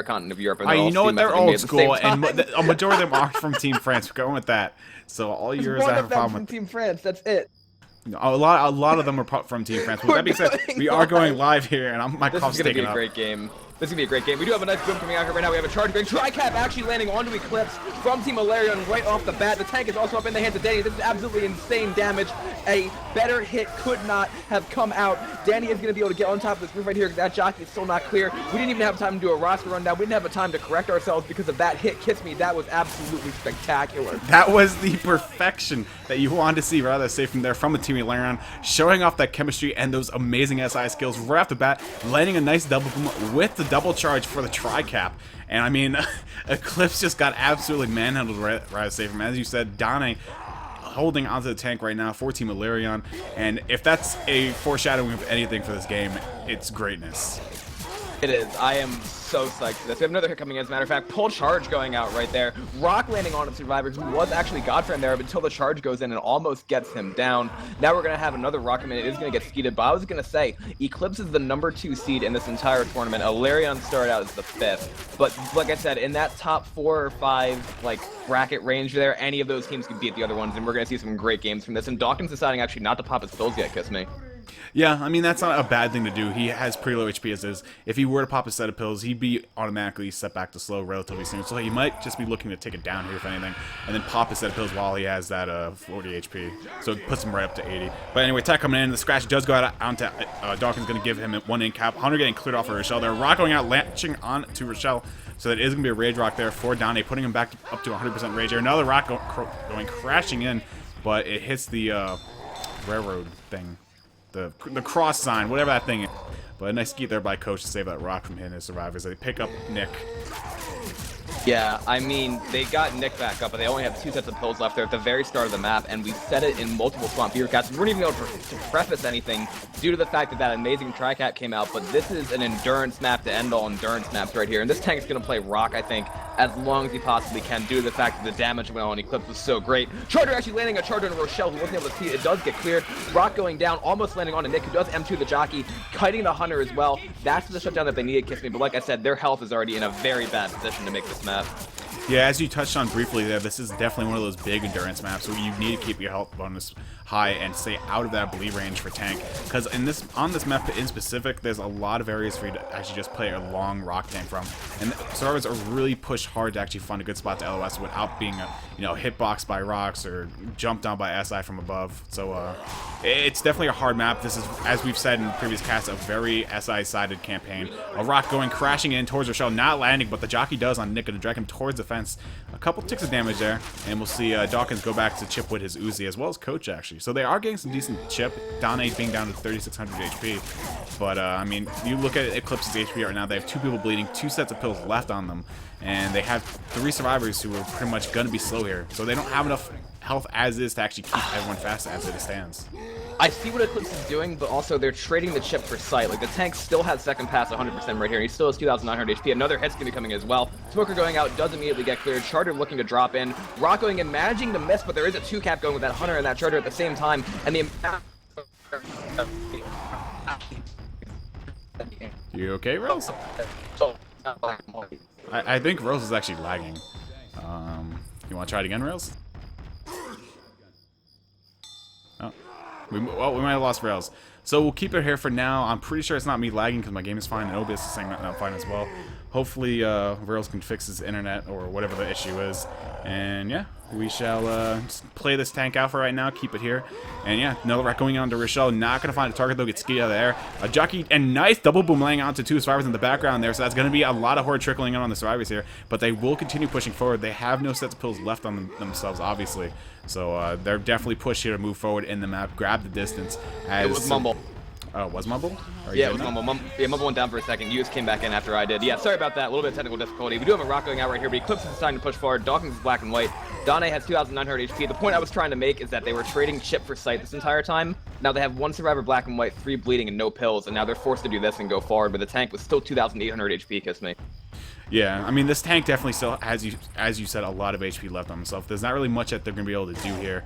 continent of Europe. And they're all You know what? steam They're messaging me old at the school, same time. and a majority of them are from Team France. We're going with that. So all There's yours, one I have of a them problem from with. Team France. That's it. A lot of them are from Team France. With that being said, we are going live here, and my This cough's is going to taking be a up. great game. This is going to be a great game. We do have a nice boom coming out here right now. We have a charge going. Tri-Cap actually landing onto Eclipse from Team Alerion right off the bat. The tank is also up in the hands of Danny. This is absolutely insane damage. A better hit could not have come out. Danny is going to be able to get on top of this roof right here because that jockey is still not clear. We didn't even have time to do a roster rundown. We didn't have a time to correct ourselves because of that hit. Kissme, that was absolutely spectacular. That was the perfection that you wanted to see, rather say from there from the Team Alerion, showing off that chemistry and those amazing SI skills right off the bat, landing a nice double boom with the double charge for the tri-cap. And I mean, Eclipse just got absolutely manhandled, rather say from, as you said, Dane holding onto the tank right now for Team Alerion. And if that's a foreshadowing of anything for this game, it's greatness. It is. I am so psyched for this. We have another hit coming in, as a matter of fact. Pull charge going out right there. Rock landing on a survivor who was actually Godfriend there until the charge goes in and almost gets him down. Now we're going to have another Rock come in. It is going to get skeeted, but I was going to say, Eclipse is the #2 seed in this entire tournament. Alerion started out as the 5th. But like I said, in that top 4 or 5 like bracket range there, any of those teams can beat the other ones, and we're going to see some great games from this. And Dawkins deciding actually not to pop his pills yet, Kissme. Yeah, I mean, that's not a bad thing to do. He has pretty low HP as is. If he were to pop a set of pills, he'd be automatically set back to slow relatively soon. So he might just be looking to take it down here, if anything, and then pop a set of pills while he has that 40 HP. So it puts him right up to 80. But anyway, attack coming in. The scratch does go out onto Dawkins, going to give him one in cap. Hunter getting cleared off of Rochelle there. Rock going out, launching on to Rochelle. So that is going to be a Rage Rock there for Dane, putting him back up to 100% Rage here. Another Rock going crashing in, but it hits the railroad thing. The cross sign, whatever that thing is. But a nice skeet there by Coach to save that Rock from hitting his survivors. They pick up Nick. Yeah, I mean, they got Nick back up, but they only have 2 sets of pills left there at the very start of the map, and we set it in multiple Swamp Beaver Cats. We weren't even able to preface anything due to the fact that that amazing Tri-Cat came out, but this is an endurance map to end all endurance maps right here, and this tank is going to play Rock, I think, as long as he possibly can, due to the fact that the damage went on Eclipse was so great. Charger actually landing a Charger on Rochelle, who wasn't able to see it. It does get cleared. Rock going down, almost landing on a Nick, who does M2 the jockey, kiting the Hunter as well. That's the shutdown that they needed, Kissme, but like I said, their health is already in a very bad position to make this map. Yeah, as you touched on briefly there, this is definitely one of those big endurance maps where you need to keep your health bonus high and stay out of that bleed range for tank. Because on this map in specific, there's a lot of areas for you to actually just play a long Rock tank from. And servers are really pushed hard to actually find a good spot to LOS without being hitboxed by rocks or jumped on by SI from above. So it's definitely a hard map. This is, as we've said in previous casts, a very SI-sided campaign. A Rock going crashing in towards Rochelle, not landing, but the jockey does on Nick to drag him towards the fence. A couple ticks of damage there, and we'll see Dawkins go back to chip with his Uzi, as well as Coach, actually. So they are getting some decent chip. Dane being down to 3,600 HP. But, I mean, you look at Eclipse's HP right now, they have 2 people bleeding, 2 sets of pills left on them, and they have 3 survivors who are pretty much going to be slow here. So they don't have enough health as is to actually keep everyone fast as it stands. I see what Eclipse is doing, but also they're trading the chip for sight. Like, the tank still has second pass 100% right here. He still has 2,900 HP. Another hit's going to be coming as well. Smoker going out, does immediately get cleared. Charter looking to drop in. Rock going in, managing to miss, but there is a 2-cap going with that Hunter and that Charter at the same time. And the amount... You okay, Rose? I think Rose is actually lagging. You want to try it again, Rails? Oh, we might have lost Rails. So we'll keep it here for now. I'm pretty sure it's not me lagging because my game is fine, and OBS is saying not fine as well. Hopefully, Rails can fix his internet or whatever the issue is. And yeah, we shall just play this tank out for right now, keep it here. And yeah, another Rock going on to Rochelle. Not going to find a target, though, gets skied out of the air. A jockey, and nice double boom laying onto 2 survivors in the background there. So that's going to be a lot of horde trickling in on the survivors here. But they will continue pushing forward. They have no sets of pills left on themselves, obviously. So they're definitely pushed here to move forward in the map, grab the distance. It was Mumble. Oh, it was Mumble? Yeah, it was Mumble. Mumble went down for a second. You just came back in after I did. Yeah, sorry about that. A little bit of technical difficulty. We do have a Rock going out right here, but Eclipse is deciding to push forward. Dawkins is black and white. Dane has 2,900 HP. The point I was trying to make is that they were trading chip for sight this entire time. Now they have 1 survivor black and white, 3 bleeding, and no pills, and now they're forced to do this and go forward, but the tank was still 2,800 HP, Kissme. Yeah, I mean, this tank definitely still has, as you said, a lot of HP left on himself. There's not really much that they're going to be able to do here.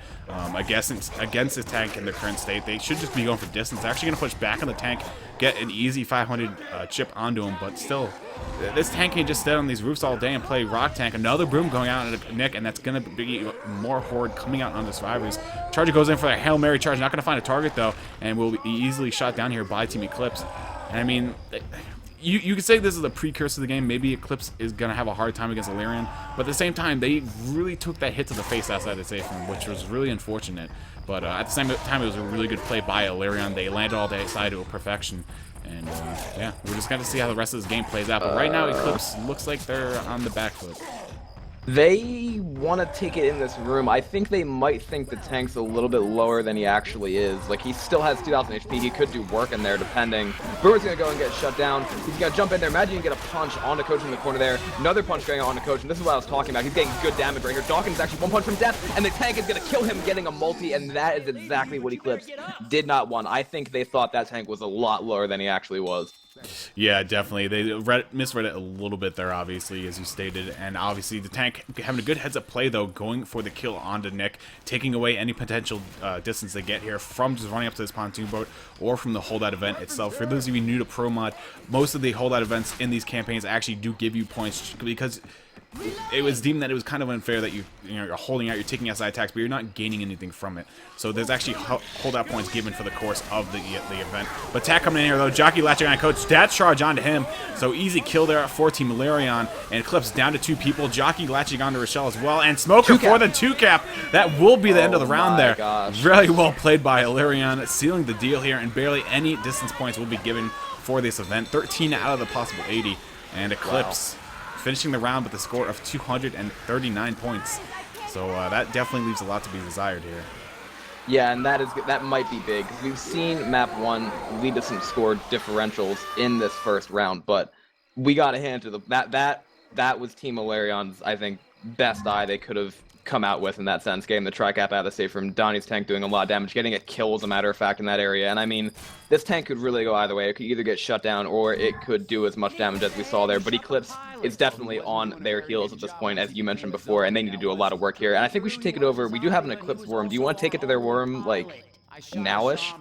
Against this tank in their current state, they should just be going for distance. They're actually going to push back on the tank, get an easy 500 chip onto him, but still, this tank can't just stay on these roofs all day and play Rock Tank. Another Boom going out into Nick, and that's going to be more Horde coming out on the survivors. Charger goes in for a Hail Mary charge, not going to find a target, though, and will be easily shot down here by Team Eclipse. And I mean, you could say this is a precursor to the game. Maybe Eclipse is going to have a hard time against Alerion, but at the same time, they really took that hit to the face outside the safe room, which was really unfortunate. But at the same time, it was a really good play by Alerion. They landed all day side to a perfection. And yeah, we're just going to see how the rest of this game plays out. But right now, Eclipse looks like they're on the back foot. They want to take it in this room. I think they might think the tank's a little bit lower than he actually is. Like, he still has 2,000 HP. He could do work in there, depending. Brewer's going to go and get shut down. He's going to jump in there. Imagine you get a punch onto Coach in the corner there. Another punch going on to Coach, and this is what I was talking about. He's getting good damage right here. Dawkins actually one punch from death, and the tank is going to kill him getting a multi, and that is exactly what Eclipse did not want. I think they thought that tank was a lot lower than he actually was. Yeah, definitely. They misread it a little bit there, obviously, as you stated. And obviously, the tank having a good heads-up play, though, going for the kill onto Nick, taking away any potential distance they get here from just running up to this pontoon boat or from the holdout event itself. For those of you new to Pro Mod, most of the holdout events in these campaigns actually do give you points because it was deemed that it was kind of unfair that you're holding out, you're taking out side attacks, but you're not gaining anything from it. So there's actually holdout points given for the course of the event. But Tack coming in here though, Jockey latching on Coach, Stats charge onto him. So easy kill there for Team Alerion, and Eclipse down to 2 people. Jockey latching onto Rochelle as well, and Smoker for the 2-cap. That will be the end of the round there. Gosh. Really well played by Alerion, sealing the deal here, and barely any distance points will be given for this event. 13 out of the possible 80, and Eclipse finishing the round with a score of 239 points. So that definitely leaves a lot to be desired here. Yeah, and that might be big, because we've seen Map 1 lead to some score differentials in this first round, but we got to hand to that was Team Alerion's, I think, best eye they could have come out with in that sense, getting the tri-cap out of the safe room. Donnie's tank doing a lot of damage, getting a kill as a matter of fact in that area, and I mean, this tank could really go either way. It could either get shut down or it could do as much damage as we saw there, but Eclipse is definitely on their heels at this point, as you mentioned before, and they need to do a lot of work here, and I think we should take it over. We do have an Eclipse worm. Do you want to take it to their worm, like, nowish?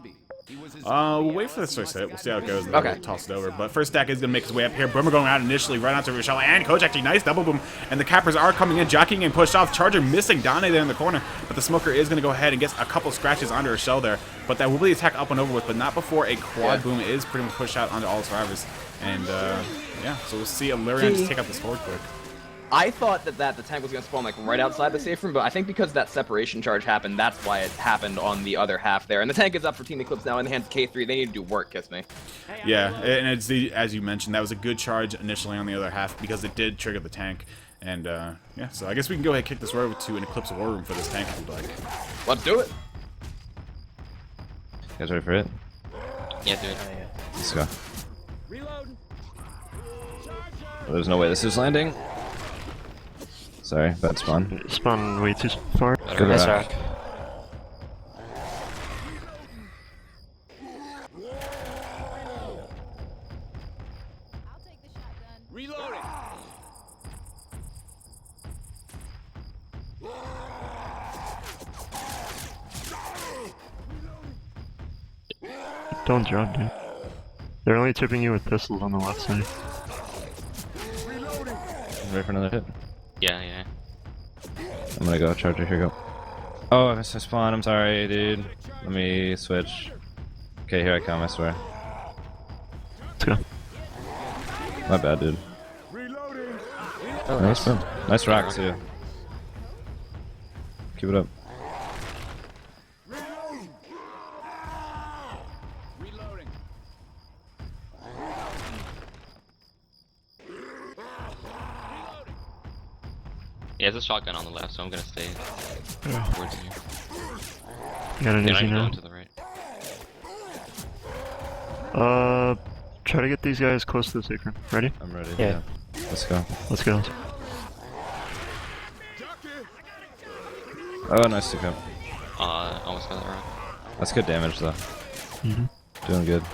We'll wait for this first hit. We'll see how it goes, and then we'll toss it over. But first Stack is going to make his way up here. Boomer going out initially right onto Rochelle, and Coach actually nice double boom. And the cappers are coming in, jockeying and pushed off. Charger missing Donnie there in the corner, but the Smoker is going to go ahead and get a couple scratches onto Rochelle there. But that will be the attack up and over with, but not before a quad boom is pretty much pushed out onto all the survivors. And yeah, so we'll see Alerion just take out this horde quick. I thought that the tank was going to spawn like right outside the safe room, but I think because that separation charge happened, that's why it happened on the other half there. And the tank is up for Team Eclipse now in the hands of K3. They need to do work, Kissme. Yeah, and it's as you mentioned, that was a good charge initially on the other half because it did trigger the tank. And yeah, so I guess we can go ahead and kick this right over to an Eclipse war room for this tank if you'd like. Let's do it. You guys ready for it? Yeah, dude. Let's go. Oh, there's no way this is landing. Sorry, bad spawn. Spawn way too far. Good Nice rock. rock. Reloading. Don't jump, dude. They're only tipping you with pistols on the left side. Ready for another hit? Yeah, yeah. I'm gonna go, Charger, here you go. Oh, I missed my spawn, I'm sorry, dude. Let me switch. Okay, here I come, I swear. Let's go. My bad, dude. Oh, nice boom. Nice rock, too. Keep it up. Yeah, there's a shotgun on the left, so I'm gonna stay towards you. Got an Then I easy can go now. into the right. Try to get these guys close to the safe room. Ready? I'm ready. Yeah. Let's go. Let's go. Oh, nice to come. Almost got that rock. That's good damage, though. Mm-hmm. Doing good.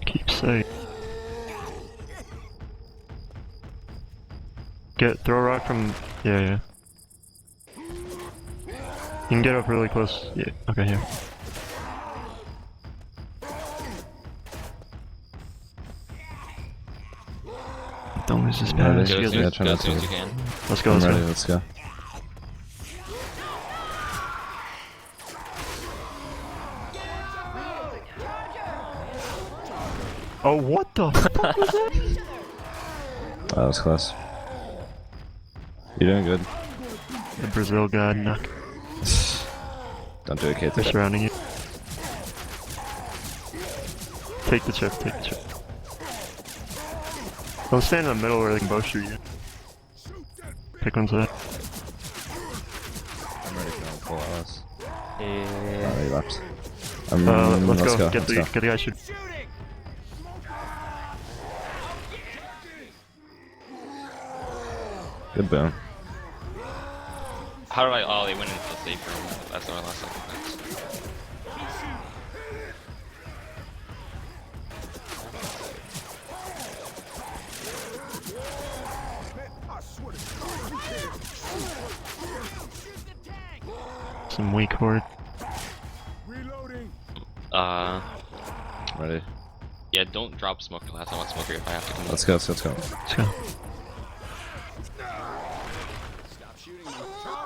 Keep safe. Throw a rock from... Yeah. You can get up really close. Yeah, okay, here. Don't lose this pass. Ready? You Yeah, guys try Go not as soon to. as you can. let's go, I'm let's ready, go. let's go. Oh, what the fuck was that? That was close. You're doing good. The Brazil god knock. Don't do it, Kate. They're surrounding you. Take the chip, take the chip. Don't stand in the middle where they can both shoot you. Pick one side. I'm ready for them to pull us. Yeah. Oh, he left. Let's go. Get the guy shoot. Good boom. How do I ollie went into the safe room? That's what I lost second. Some weak horde. Ready. Yeah, don't drop smoke unless I want smoker if I have to come. Let's go, let's go. Let's go.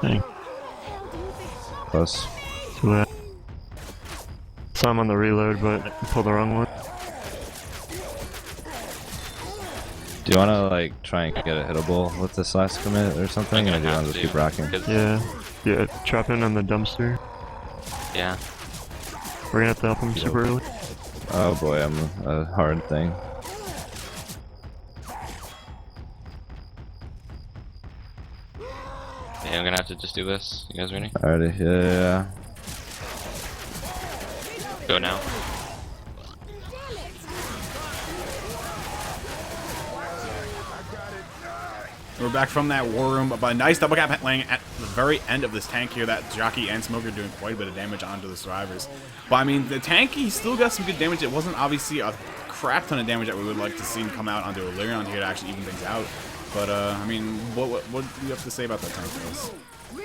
Dang. Close. Too bad. Saw him on the reload, but pulled the wrong one. Do you want to like try and get a hittable with this last commit or something, or do you want to just keep rocking? Yeah, trap in on the dumpster. Yeah. We're gonna have to help him super early. Oh boy, I'm a hard thing. Yeah, I'm gonna have to just do this. You guys ready? Alrighty, yeah. Go now. We're back from that war room, but a nice double cap laying at the very end of this tank here. That Jockey and Smoker doing quite a bit of damage onto the survivors. But I mean, the tank, he still got some good damage. It wasn't obviously a crap ton of damage that we would like to see him come out onto Alerion here to actually even things out. But I mean, what do you have to say about that tank for us?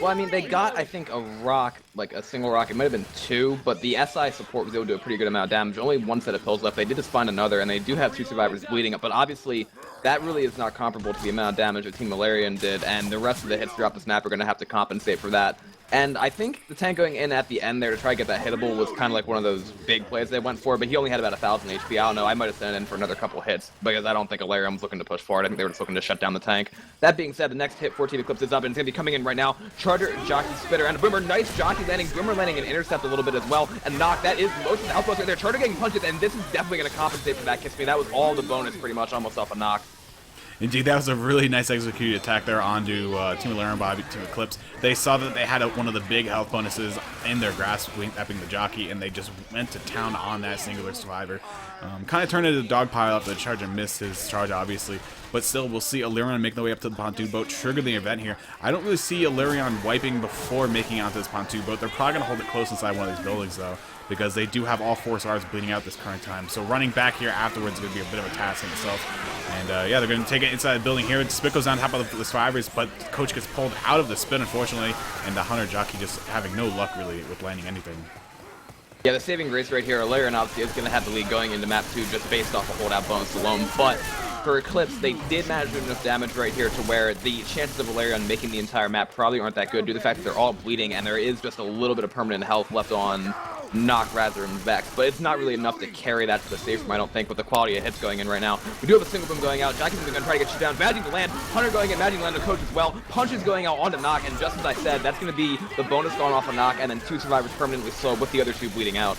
Well, I mean, they got, I think, a rock, like a single rock. It might have been two, but the SI support was able to do a pretty good amount of damage. Only one set of pills left. They did just find another, and they do have two survivors bleeding up. But obviously, that really is not comparable to the amount of damage that Team Alerion did, and the rest of the hits throughout the snap are going to have to compensate for that. And I think the tank going in at the end there to try to get that hittable was kind of like one of those big plays they went for, but he only had about 1,000 HP. I don't know, I might have sent it in for another couple hits, because I don't think Alerion was looking to push forward. I think they were just looking to shut down the tank. That being said, the next hit for Team Eclipse is up, and it's going to be coming in right now. Charger, Jockey, Spitter, and Boomer. Nice Jockey landing, Boomer landing and intercept a little bit as well, and Knock. That is most of the outpost right there. Charger getting punches, and this is definitely going to compensate for that Kissme. That was all the bonus pretty much, almost off a Knock. Indeed, that was a really nice executed attack there onto Team Alerion by Team Eclipse. They saw that they had one of the big health bonuses in their grasp, that being the Jockey, and they just went to town on that singular survivor. Kind of turned into a dog pile after the Charger missed his charge, obviously. But still, we'll see Alerion make their way up to the pontoon boat, trigger the event here. I don't really see Alerion wiping before making it onto this pontoon boat. They're probably going to hold it close inside one of these buildings, though, because they do have all 4 stars bleeding out this current time. So running back here afterwards is going to be a bit of a task in itself. And yeah, they're going to take it inside the building here. Spit goes on top of the survivors, but Coach gets pulled out of the spin, unfortunately, and the Hunter Jockey just having no luck, really, with landing anything. Yeah, the saving grace right here, Alerion obviously is going to have the lead going into map 2 just based off a holdout bonus alone, but for Eclipse, they did manage to do enough damage right here to where the chances of Alerion making the entire map probably aren't that good due to the fact that they're all bleeding and there is just a little bit of permanent health left on Knock rather than Vex, but it's not really enough to carry that to the safe room, I don't think, with the quality of hits going in right now. We do have a single boom going out. Jockey's going to try to get you down. Managing to land. Hunter going in, managing to land the Coach as well. Punches going out onto Knock, and just as I said, that's going to be the bonus going off of Knock, and then 2 survivors permanently slow with the other 2 bleeding out.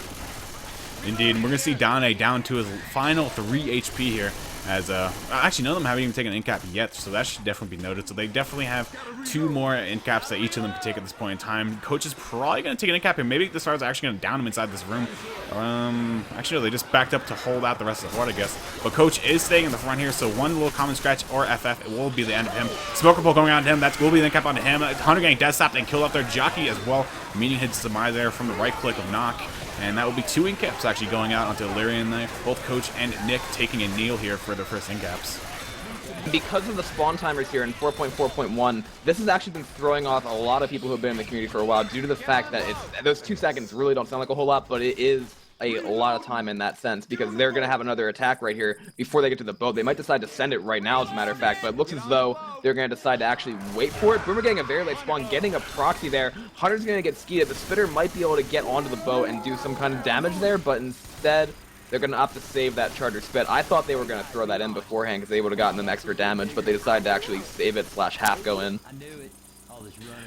Indeed, and we're going to see Dane down to his final 3 HP here. As actually, none of them haven't even taken an in-cap yet, so that should definitely be noted. So they definitely have 2 more in-caps that each of them can take at this point in time. Coach is probably going to take an in-cap, and maybe the stars are actually going to down him inside this room. Actually, no, they just backed up to hold out the rest of the horde, I guess. But Coach is staying in the front here, so 1 little common scratch or FF, it will be the end of him. Smoker pull going on to him, that will be the in-cap onto him. Hunter getting death stopped and killed off their Jockey as well, meaning his demise there from the right click of Knock. And that will be 2 in-caps actually going out onto Alerion there. Both Coach and Nick taking a kneel here for their first in-caps. Because of the spawn timers here in 4.4.1, this has actually been throwing off a lot of people who have been in the community for a while due to the fact that those 2 seconds really don't sound like a whole lot, but it is a lot of time in that sense because they're going to have another attack right here before they get to the boat. They might decide to send it right now, as a matter of fact, but it looks as though they're going to decide to actually wait for it. Boomer getting a very late spawn, getting a proxy there. Hunter's going to get skeeted. The Spitter might be able to get onto the boat and do some kind of damage there, but instead they're going to opt to save that Charger Spit. I thought they were going to throw that in beforehand because they would have gotten them extra damage, but they decided to actually save it / half go in.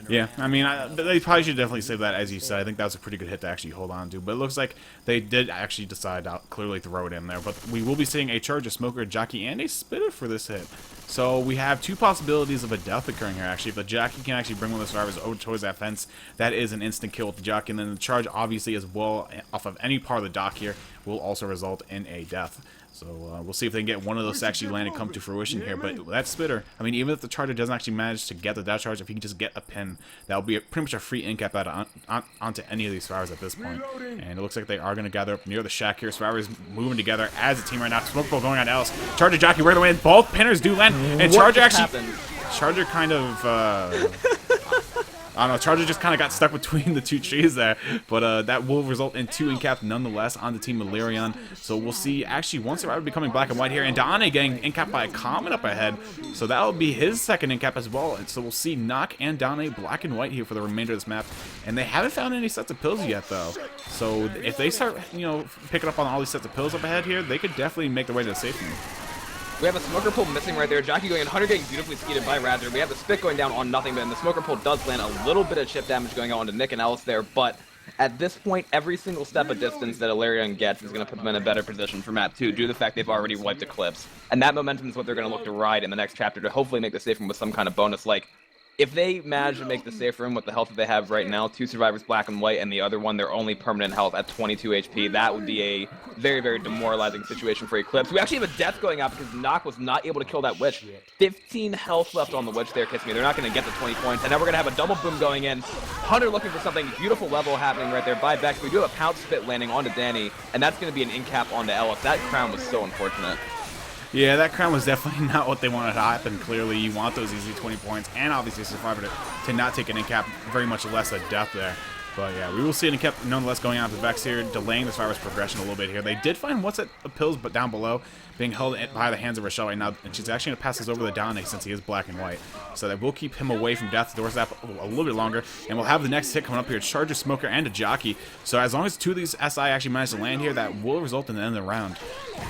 Yeah, I mean, they probably should definitely save that, as you said. I think that was a pretty good hit to actually hold on to. But it looks like they did actually decide to clearly throw it in there. But we will be seeing a Charger, Smoker, Jockey, and a Spitter for this hit. So we have 2 possibilities of a death occurring here, actually. If the Jockey can actually bring one of the survivors over towards that fence, that is an instant kill with the Jockey. And then the charge, obviously, as well, off of any part of the dock here, will also result in a death. So we'll see if they can get one of those to actually land and come to fruition here. But that Spitter, I mean, even if the Charger doesn't actually manage to get the dash charge, if he can just get a pin, that will be pretty much a free in cap out onto any of these survivors at this point. And it looks like they are going to gather up near the shack here. Survivors moving together as a team right now. Smoke Bowl going on Ellis. Charger, Jockey, where the win. Both pinners do land. And Charger actually... Charger kind of... I don't know, Charger just kind of got stuck between the 2 trees there, but that will result in 2 in-cap nonetheless on the team of Alerion. So we'll see, actually, one survivor becoming black and white here, and Dane getting in-cap by a Comet up ahead, so that will be his second in-cap as well. And so we'll see Nock and Dane black and white here for the remainder of this map, and they haven't found any sets of pills yet, though. So if they start, you know, picking up on all these sets of pills up ahead here, they could definitely make their way to the safe room. We have a Smoker Pole missing right there. Jockey going in, Hunter getting beautifully skeeted by Razor. We have the Spit going down on nothing, but the Smoker Pole does land a little bit of chip damage going on to Nick and Ellis there, but at this point, every single step of distance that Alerion gets is going to put them in a better position for map 2 due to the fact they've already wiped Eclipse. And that momentum is what they're going to look to ride in the next chapter to hopefully make the safe room with some kind of bonus. Like, if they manage to make the safe room with the health that they have right now, 2 survivors black and white, and the other one their only permanent health at 22 HP, that would be a very, very demoralizing situation for Eclipse. We actually have a death going out because Nock was not able to kill that Witch. 15 health left on the Witch there, Kissme. They're not going to get the 20 points, and now we're going to have a double boom going in. Hunter looking for something, beautiful level happening right there by Bex. We do have a Pounce Spit landing onto Danny, and that's going to be an in-cap onto Ellis. That crown was so unfortunate. Yeah, that crown was definitely not what they wanted to happen. Clearly, you want those easy 20 points, and obviously a survivor to not take an in-cap, very much less a death there. But yeah, we will see an in-cap nonetheless going out to Vex here, delaying the survivor's progression a little bit here. They did find what's at the pills, but down below, being held by the hands of Rochelle right now, and she's actually going to pass this over to Dane since he is black and white. So that will keep him away from death's doorstep a little bit longer, and we'll have the next hit coming up here, Charger, Smoker, and a Jockey. So as long as 2 of these SI actually manage to land here, that will result in the end of the round.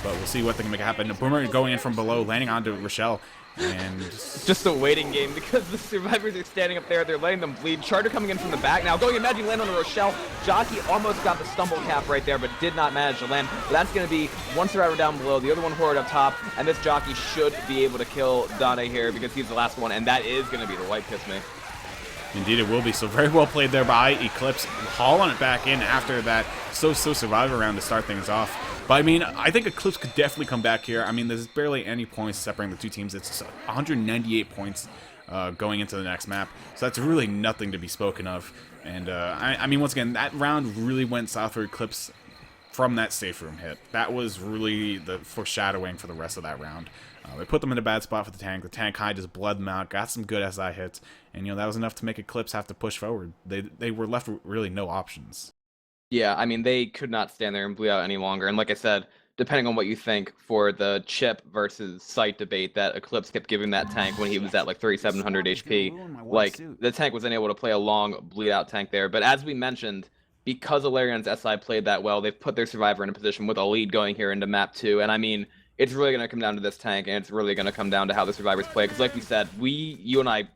But we'll see what they can make happen. Boomer going in from below, landing onto Rochelle. And just a waiting game because the survivors are standing up there. They're letting them bleed. Charter coming in from the back now. Going Imagine land on the Rochelle. Jockey almost got the stumble cap right there, but did not manage to land. But that's going to be one survivor down below, the other one Horde up top, and this Jockey should be able to kill Dane here because he's the last one, and that is going to be the white Kissme. Indeed it will be. So very well played there by Eclipse, hauling it back in after that so-so survivor round to start things off. But I mean, I think Eclipse could definitely come back here. I mean, there's barely any points separating the 2 teams. It's 198 points going into the next map. So that's really nothing to be spoken of. And I mean, once again, that round really went south for Eclipse from that safe room hit. That was really the foreshadowing for the rest of that round. They put them in a bad spot for the tank. The tank high just bled them out, got some good SI hits, and you know that was enough to make Eclipse have to push forward. They were left with really no options. Yeah, I mean, they could not stand there and bleed out any longer. And like I said, depending on what you think for the chip versus sight debate that Eclipse kept giving that tank when he was at like 3,700 HP, like the tank was unable to play a long bleed out tank there. But as we mentioned, because Alerion's SI played that well, they've put their survivor in a position with a lead going here into map 2. And I mean, it's really going to come down to this tank, and it's really going to come down to how the survivors play. Because like we said, you and I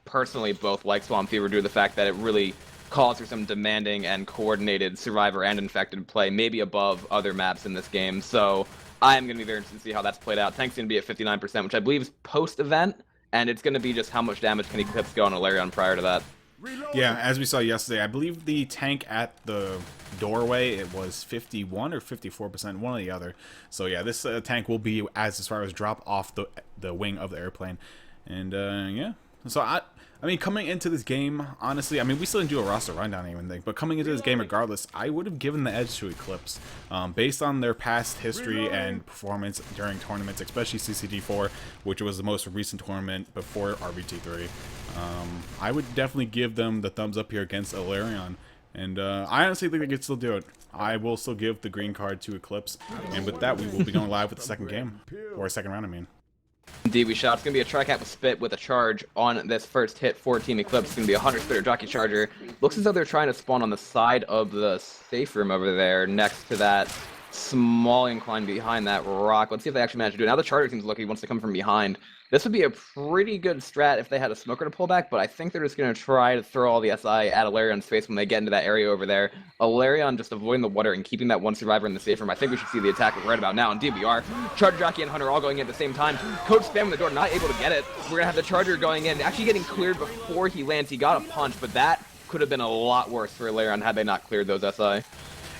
personally both like Swamp Fever due to the fact that it really calls for some demanding and coordinated survivor and infected play, maybe above other maps in this game. So I'm going to be very interested to see how that's played out. Tank's going to be at 59%, which I believe is post-event, and it's going to be just how much damage can Eclipse go on Alerion prior to that. Yeah, as we saw yesterday, I believe the tank at the doorway, it was 51 or 54%, one or the other. So yeah, this tank will be as far as drop off the wing of the airplane. And yeah, So I mean, coming into this game, honestly, I mean, we still didn't do a roster rundown or anything, but coming into this game regardless, I would have given the edge to Eclipse. Based on their past history and performance during tournaments, especially CCD4, which was the most recent tournament before RBT3. I would definitely give them the thumbs up here against Alerion. And I honestly think they could still do it. I will still give the green card to Eclipse. And with that, we will be going live with the second game. Or second round, I mean. Indeed, we shot. It's going to be a tri-cap with spit with a charge on this first hit for Team Eclipse. It's going to be a Hunter Spitter Jockey Charger. Looks as though they're trying to spawn on the side of the safe room over there next to that small incline behind that rock. Let's see if they actually manage to do it. Now the Charger seems lucky wants to come from behind. This would be a pretty good strat if they had a smoker to pull back, but I think they're just going to try to throw all the SI at Alerion's face when they get into that area over there. Alerion just avoiding the water and keeping that one survivor in the safe room. I think we should see the attack right about now. Indeed we are. Charger Jockey and Hunter all going in at the same time. Coach spamming the door, not able to get it. We're going to have the Charger going in, actually getting cleared before he lands. He got a punch, but that could have been a lot worse for Alerion had they not cleared those SI.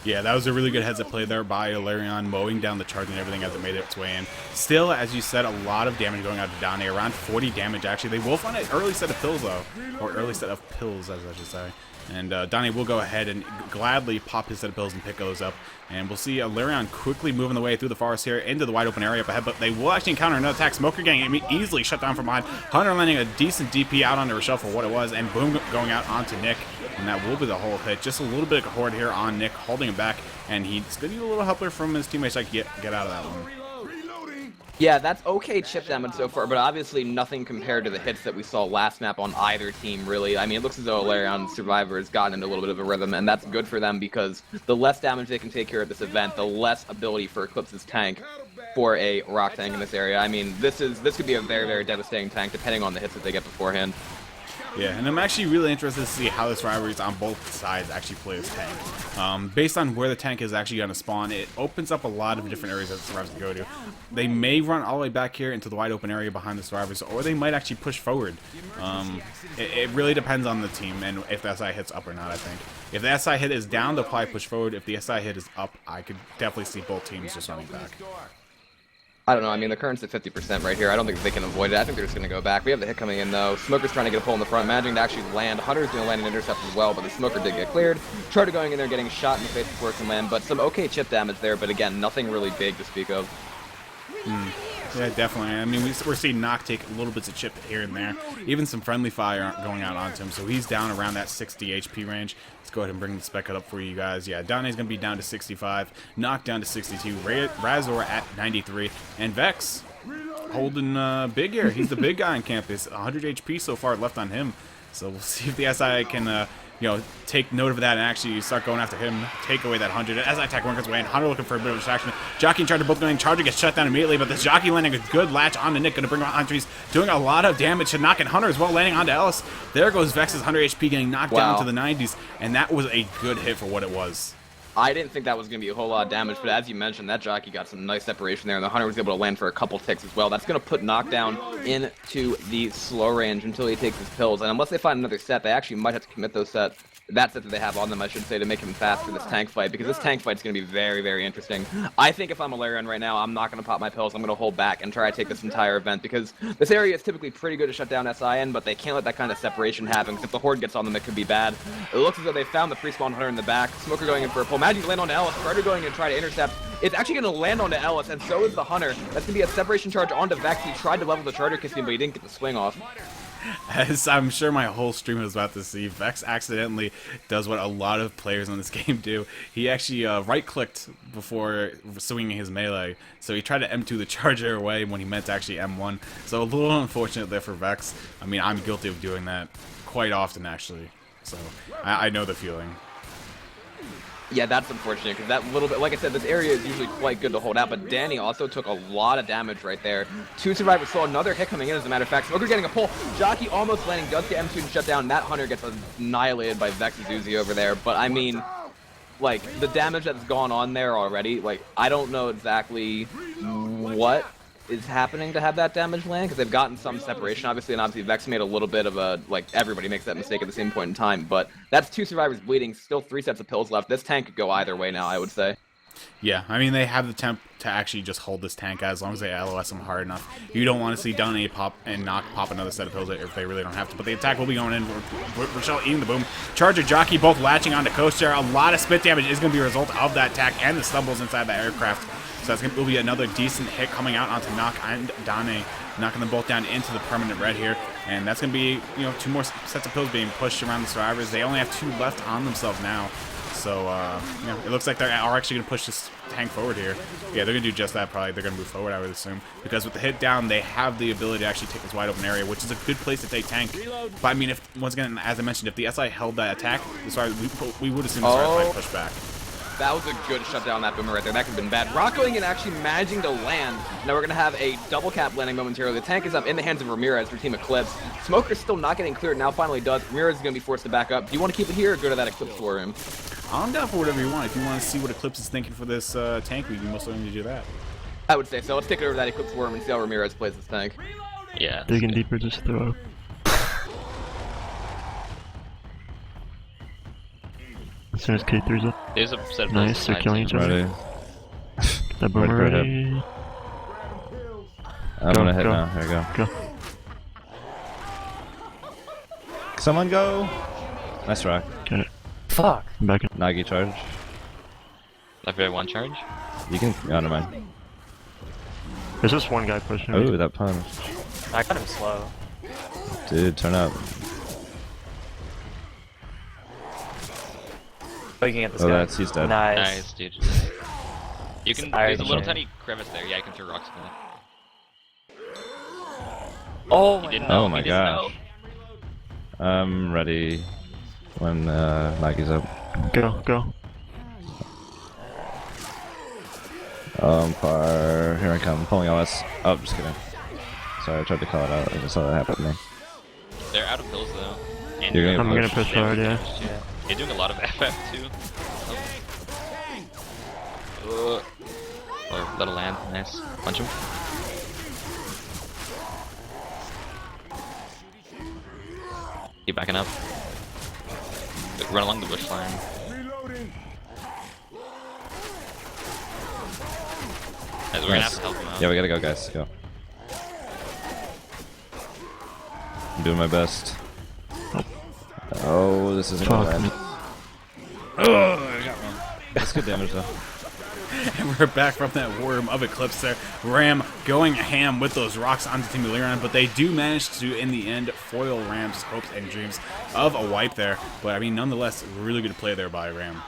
Yeah, that was a really good heads-up play there by Alerion, mowing down the charge and everything as it made its way in. Still, as you said, a lot of damage going out to Donnie, around 40 damage actually. They will find an early set of pills though, or early set of pills as I should say. And Donnie will go ahead and gladly pop his set of pills and pick those up. And we'll see Alerion quickly moving the way through the forest here into the wide open area up ahead, but they will actually encounter another attack. Smoker getting easily shut down from behind. Hunter landing a decent DP out onto Rochelle for what it was, and boom, going out onto Nick. And that will be the whole hit. Just a little bit of horde here on Nick, holding him back, and he's going to need a little help from his teammates to get out of that one. Yeah, that's okay chip damage so far, but obviously nothing compared to the hits that we saw last map on either team, really. I mean, it looks as though Alerion Survivor has gotten into a little bit of a rhythm, and that's good for them because the less damage they can take here at this event, the less ability for Eclipse's tank for a rock tank in this area. I mean, this could be a very, very devastating tank depending on the hits that they get beforehand. Yeah, and I'm actually really interested to see how this rivalry on both sides actually play this tank. Based on where the tank is actually going to spawn, it opens up a lot of different areas that the survivors can go to. They may run all the way back here into the wide open area behind the survivors, or they might actually push forward. It really depends on the team and if the SI hit's up or not, I think. If the SI hit is down, they'll probably push forward. If the SI hit is up, I could definitely see both teams just running back. I don't know, I mean, the current's at 50% right here. I don't think they can avoid it. I think they're just going to go back. We have the hit coming in, though. Smoker's trying to get a pull in the front, managing to actually land. Hunter's going to land an intercept as well, but the Smoker did get cleared. Charter going in there, getting shot in the face before it can land, but some okay chip damage there, but again, nothing really big to speak of. Yeah, definitely. I mean, we're seeing Nock take little bits of chip here and there. Even some friendly fire going out onto him, so he's down around that 60 HP range. Let's go ahead and bring the spec up for you guys. Yeah, Donnie's going to be down to 65, Nock down to 62, Razor at 93, and Vex holding big here. He's the big guy on campus. 100 HP so far left on him. So we'll see if the SI can, take note of that and actually start going after him, take away that 100. As I attack one gets away, and Hunter looking for a bit of distraction. Jockey and Charger both going. Charger gets shut down immediately, but this Jockey landing a good latch onto Nick, going to bring him onto. He's doing a lot of damage to Nock, and Hunter as well, landing onto Ellis. There goes Vex's 100 HP getting knocked down to the 90s, and that was a good hit for what it was. I didn't think that was going to be a whole lot of damage, but as you mentioned, that Jockey got some nice separation there, and the Hunter was able to land for a couple ticks as well. That's going to put Knockdown into the slow range until he takes his pills, and unless they find another set, they actually might have to commit those sets. That set that they have on them, I should say, to make him fast for this tank fight, because this tank fight is going to be very, very interesting. I think if I'm Alerion right now, I'm not going to pop my pills. I'm going to hold back and try to take this entire event, because this area is typically pretty good to shut down SIN, but they can't let that kind of separation happen, because if the Horde gets on them, it could be bad. It looks as though they found the pre-spawn Hunter in the back. Smoker going in for a pull. Magic land onto Ellis. Carter going in to try to intercept. It's actually going to land onto Ellis, and so is the Hunter. That's going to be a separation charge onto Vex. He tried to level the Charger Kissme, but he didn't get the swing off. As I'm sure my whole stream was about to see, Vex accidentally does what a lot of players in this game do. He actually right-clicked before swinging his melee, so he tried to M2 the Charger away when he meant to actually M1. So a little unfortunate there for Vex. I mean, I'm guilty of doing that quite often, actually. So I know the feeling. Yeah, that's unfortunate, because that little bit, like I said, this area is usually quite good to hold out, but Danny also took a lot of damage right there. Two survivors saw another hit coming in, as a matter of fact. Smoker getting a pull. Jockey almost landing, does get M2 and shut down. That Hunter gets annihilated by Vex's Uzi over there, but I mean, like, the damage that's gone on there already, like, I don't know exactly what is happening to have that damage land, because they've gotten some separation, obviously, and obviously Vex made a little bit of a, like, everybody makes that mistake at the same point in time, but that's two survivors bleeding, still 3 sets of pills left. This tank could go either way now, I would say. Yeah, I mean, they have the temp to actually just hold this tank as long as they LOS him hard enough. You don't want to see Donnie pop and Knock pop another set of pills if they really don't have to. But the attack will be going in. Rochelle eating the boom. Charger, Jockey both latching onto Coast there. A lot of spit damage is going to be a result of that attack and the stumbles inside the aircraft. So that's will be another decent hit coming out onto Knock and Donnie, knocking them both down into the permanent red here. And that's going to be, you know, 2 more sets of pills being pushed around the survivors. They only have 2 left on themselves now. So, you know, it looks like they are actually going to push this tank forward here. Yeah, they're going to do just that, probably. They're going to move forward, I would assume. Because with the hit down, they have the ability to actually take this wide open area, which is a good place to take tank. But, I mean, if once again, as I mentioned, if the SI held that attack, we would assume the SI might push back. That was a good shutdown on that boomer right there. That could have been bad. Rock going and actually managing to land. Now we're going to have a double cap landing momentarily. The tank is up in the hands of Ramirez for Team Eclipse. Smoker's still not getting cleared. Now finally does. Ramirez is going to be forced to back up. Do you want to keep it here or go to that Eclipse for him? I'm down for whatever you want. If you want to see what Eclipse is thinking for this tank, we can most certainly do that. I would say so. Let's take it over to that Eclipse Worm and see how Ramirez plays this tank. Yeah. Digging deeper, just throw. As soon as K3's up. There's a set of Nice, they're killing each other. Ready. Get that boomer Ready for a ready. I'm Go, gonna hit go. now. Here we go. Go. Someone go. Nice rock. Get it. Fuck. I'm back in. Nagi charge. Left red 1 charge. You can. Oh, never mind. There's just one guy pushing me. Oh, that punch. I got him slow. Dude, turn up. Oh, you can get this Oh, guy. that's he's dead. Nice. Nice, dude. You can. Alright, There's a little okay. tiny crevice there. Yeah, I can throw rocks in there. Oh He my didn't god. know. Oh my he didn't gosh. know. I'm ready when Nagi's up. Go, go. Far. Here I come. Pulling OS. Oh, just kidding. Sorry, I tried to call it out. I just saw that happen to me. They're out of pills though. And You're they're gonna I'm gonna push. push hard, yeah. Yeah. You're doing a lot of FF too. Oh. Or let it land. Nice. Punch him. Keep backing up. Run along the bush line. Guys, we're gonna have to help him out. Yeah, we gotta go, guys. Go. I'm doing my best. Oh, this isn't gonna Fuck me. land. Oh, I got one. That's good damage though. And we're back from that worm of Eclipse there. Ram going ham with those rocks onto Team Alerion, but they do manage to, in the end, foil Ram's hopes and dreams of a wipe there. But, I mean, nonetheless, really good play there by Ram.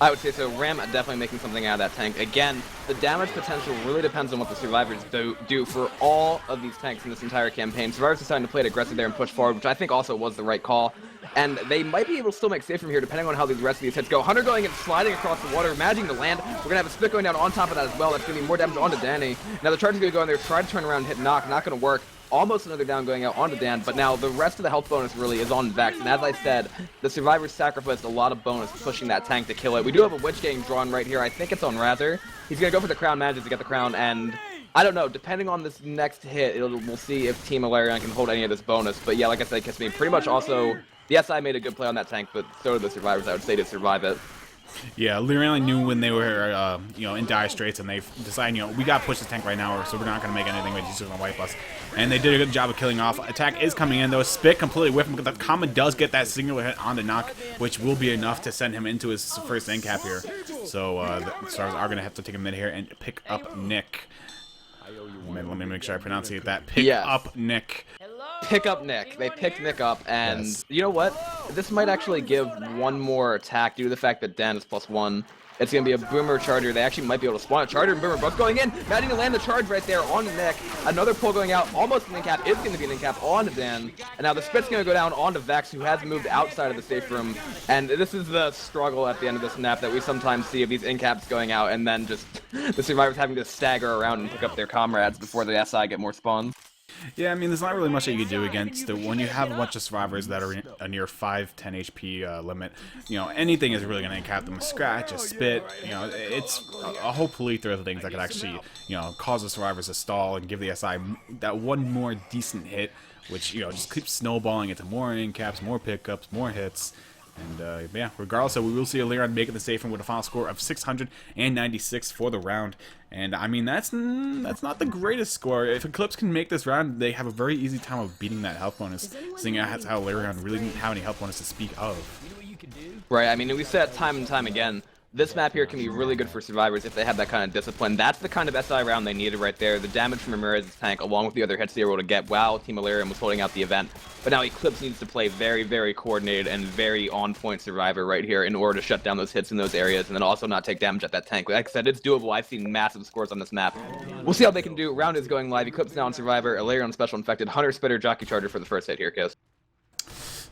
I would say so. Ram definitely making something out of that tank. Again, the damage potential really depends on what the survivors do for all of these tanks in this entire campaign. Survivors deciding to play it aggressive there and push forward, which I think also was the right call. And they might be able to still make safe from here, depending on how the rest of these hits go. Hunter going and sliding across the water, managing to land. We're going to have a spit going down on top of that as well. That's going to be more damage onto Danny. Now the charge is going to go in there, try to turn around and hit Knock. Not going to work. Almost another down going out onto Dan, but now the rest of the health bonus really is on Vex. And as I said, the survivors sacrificed a lot of bonus pushing that tank to kill it. We do have a Witch getting drawn right here. I think it's on Rather. He's going to go for the crown, manages to get the crown, and I don't know. Depending on this next hit, we'll see if Team Alerion can hold any of this bonus. But yeah, like I said, Kissme pretty much also... The SI made a good play on that tank, but so did the survivors, I would say, to survive it. Yeah, Alerion knew when they were, you know, in dire straits, and they decided, you know, we got to push this tank right now, so we're not going to make anything, but he's just going to wipe us. And they did a good job of killing off. Attack is coming in, though. Spit completely whiff him, but the Common does get that singular hit on the Knock, which will be enough to send him into his first end cap here. So the Stars are going to have to take a minute here and pick up Nick. Let me make sure I pronunciate that. Pick up Nick. Pick up Nick. They picked Nick up, and Yes. you know what? This might actually give one more attack due to the fact that Dan is +1. It's going to be a Boomer Charger. They actually might be able to spawn a Charger and Boomer both going in. Managing to land the charge right there on Nick. Another pull going out, almost an in-cap. Is going to be an in-cap onto Dan. And now the Spit's going to go down onto Vex, who has moved outside of the safe room. And this is the struggle at the end of this map that we sometimes see of these in-caps going out and then just the survivors having to stagger around and pick up their comrades before the SI get more spawns. Yeah, I mean, there's not really much that you can do against it. When you have a bunch of survivors that are a near 5-10 HP limit, you know, anything is really going to cap them. A scratch, a spit, you know, it's a whole plethora of things that could actually, you know, cause the survivors to stall and give the SI that one more decent hit, which, you know, just keeps snowballing into more in caps, more pickups, more hits. And yeah, regardless, so we will see Alerion making the safe room with a final score of 696 for the round. And I mean, that's not the greatest score. If Eclipse can make this round, they have a very easy time of beating that health bonus, seeing as how Alerion really didn't have any health bonus to speak of. Right, I mean, we said it time and time again. This map here can be really good for survivors if they have that kind of discipline. That's the kind of SI round they needed right there. The damage from Ramirez's tank, along with the other hits they were able to get while Team Alerion was holding out the event. But now Eclipse needs to play very, very coordinated and very on-point survivor right here in order to shut down those hits in those areas and then also not take damage at that tank. Like I said, it's doable. I've seen massive scores on this map. We'll see how they can do. Round is going live. Eclipse now on survivor, Alerion special infected, Hunter, Spitter, Jockey, Charger for the first hit here, Kiss.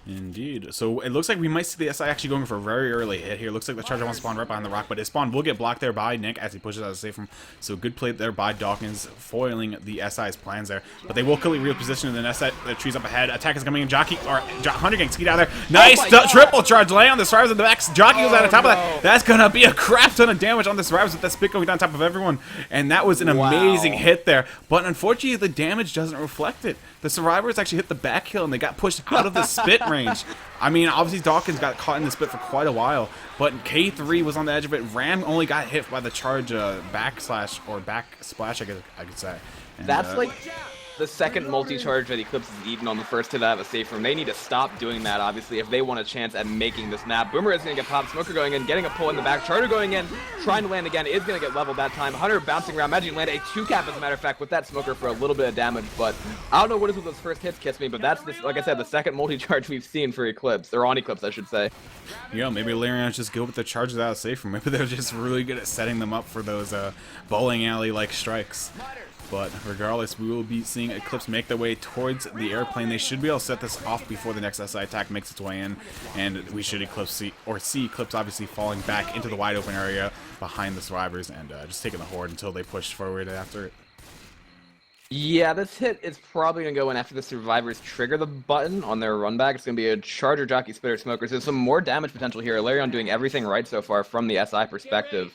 Indeed. So it looks like we might see the SI actually going for a very early hit here. Looks like the Charger wants to spawn right behind the rock, but his spawn will get blocked there by Nick as he pushes out of the safe room. So good play there by Dawkins, foiling the SI's plans there. But they will quickly reposition and then SI, the trees up ahead. Attack is coming in. Jockey, or Hunter getting skied out of there. Nice triple charge lay on the survivors in the back. Jockey goes out on top of that. That's going to be a crap ton of damage on the survivors with that spit going down top of everyone. And that was an amazing hit there. But unfortunately, the damage doesn't reflect it. The survivors actually hit the back hill and they got pushed out of the spit range. I mean, obviously Dawkins got caught in the spit for quite a while, but K3 was on the edge of it. Ram only got hit by the charge backslash or back splash, I could say. And, that's like the second multi-charge that Eclipse has eaten on the first hit out of a safe room. They need to stop doing that, obviously, if they want a chance at making this map. Boomer is going to get popped, Smoker going in, getting a pull in the back, Charter going in, trying to land again, is going to get leveled that time. Hunter bouncing around, imagine land a 2-cap, as a matter of fact, with that Smoker for a little bit of damage, but I don't know what is with those first hits, Kissme, but that's, like I said, the second multi-charge we've seen for Eclipse, or on Eclipse, I should say. Yeah, maybe Alerion just go with the charges out of safe room. Maybe they're just really good at setting them up for those bowling alley-like strikes. But regardless, we will be seeing Eclipse make their way towards the airplane. They should be able to set this off before the next SI attack makes its way in, and we should see Eclipse obviously falling back into the wide open area behind the survivors and just taking the horde until they push forward after it. Yeah, this hit is probably going to go in after the survivors trigger the button on their run back. It's going to be a Charger, Jockey, Spitter, Smoker. So there's some more damage potential here. Alerion doing everything right so far from the SI perspective.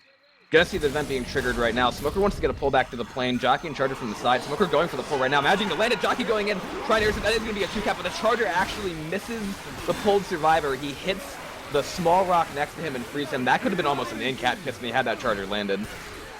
Gonna see the event being triggered right now. Smoker wants to get a pull back to the plane. Jockey and Charger from the side. Smoker going for the pull right now. Managing to land it. Jockey going in. Trying to intercept. That is going to be a 2-cap, but the Charger actually misses the pulled survivor. He hits the small rock next to him and frees him. That could have been almost an in-cap Kissme had that Charger landed.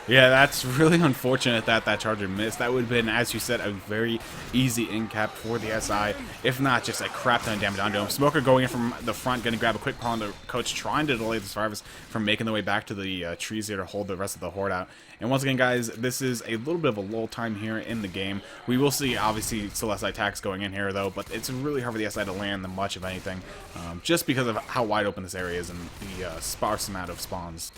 Yeah, that's really unfortunate that that Charger missed. That would have been, as you said, a very easy in-cap for the SI, if not just a crap ton of damage onto him. Smoker going in from the front, going to grab a quick pull on the coach, trying to delay the survivors from making their way back to the trees here to hold the rest of the horde out. And once again, guys, this is a little bit of a lull time here in the game. We will see, obviously, still SI attacks going in here, though, but it's really hard for the SI to land the much of anything, just because of how wide open this area is and the sparse amount of spawns.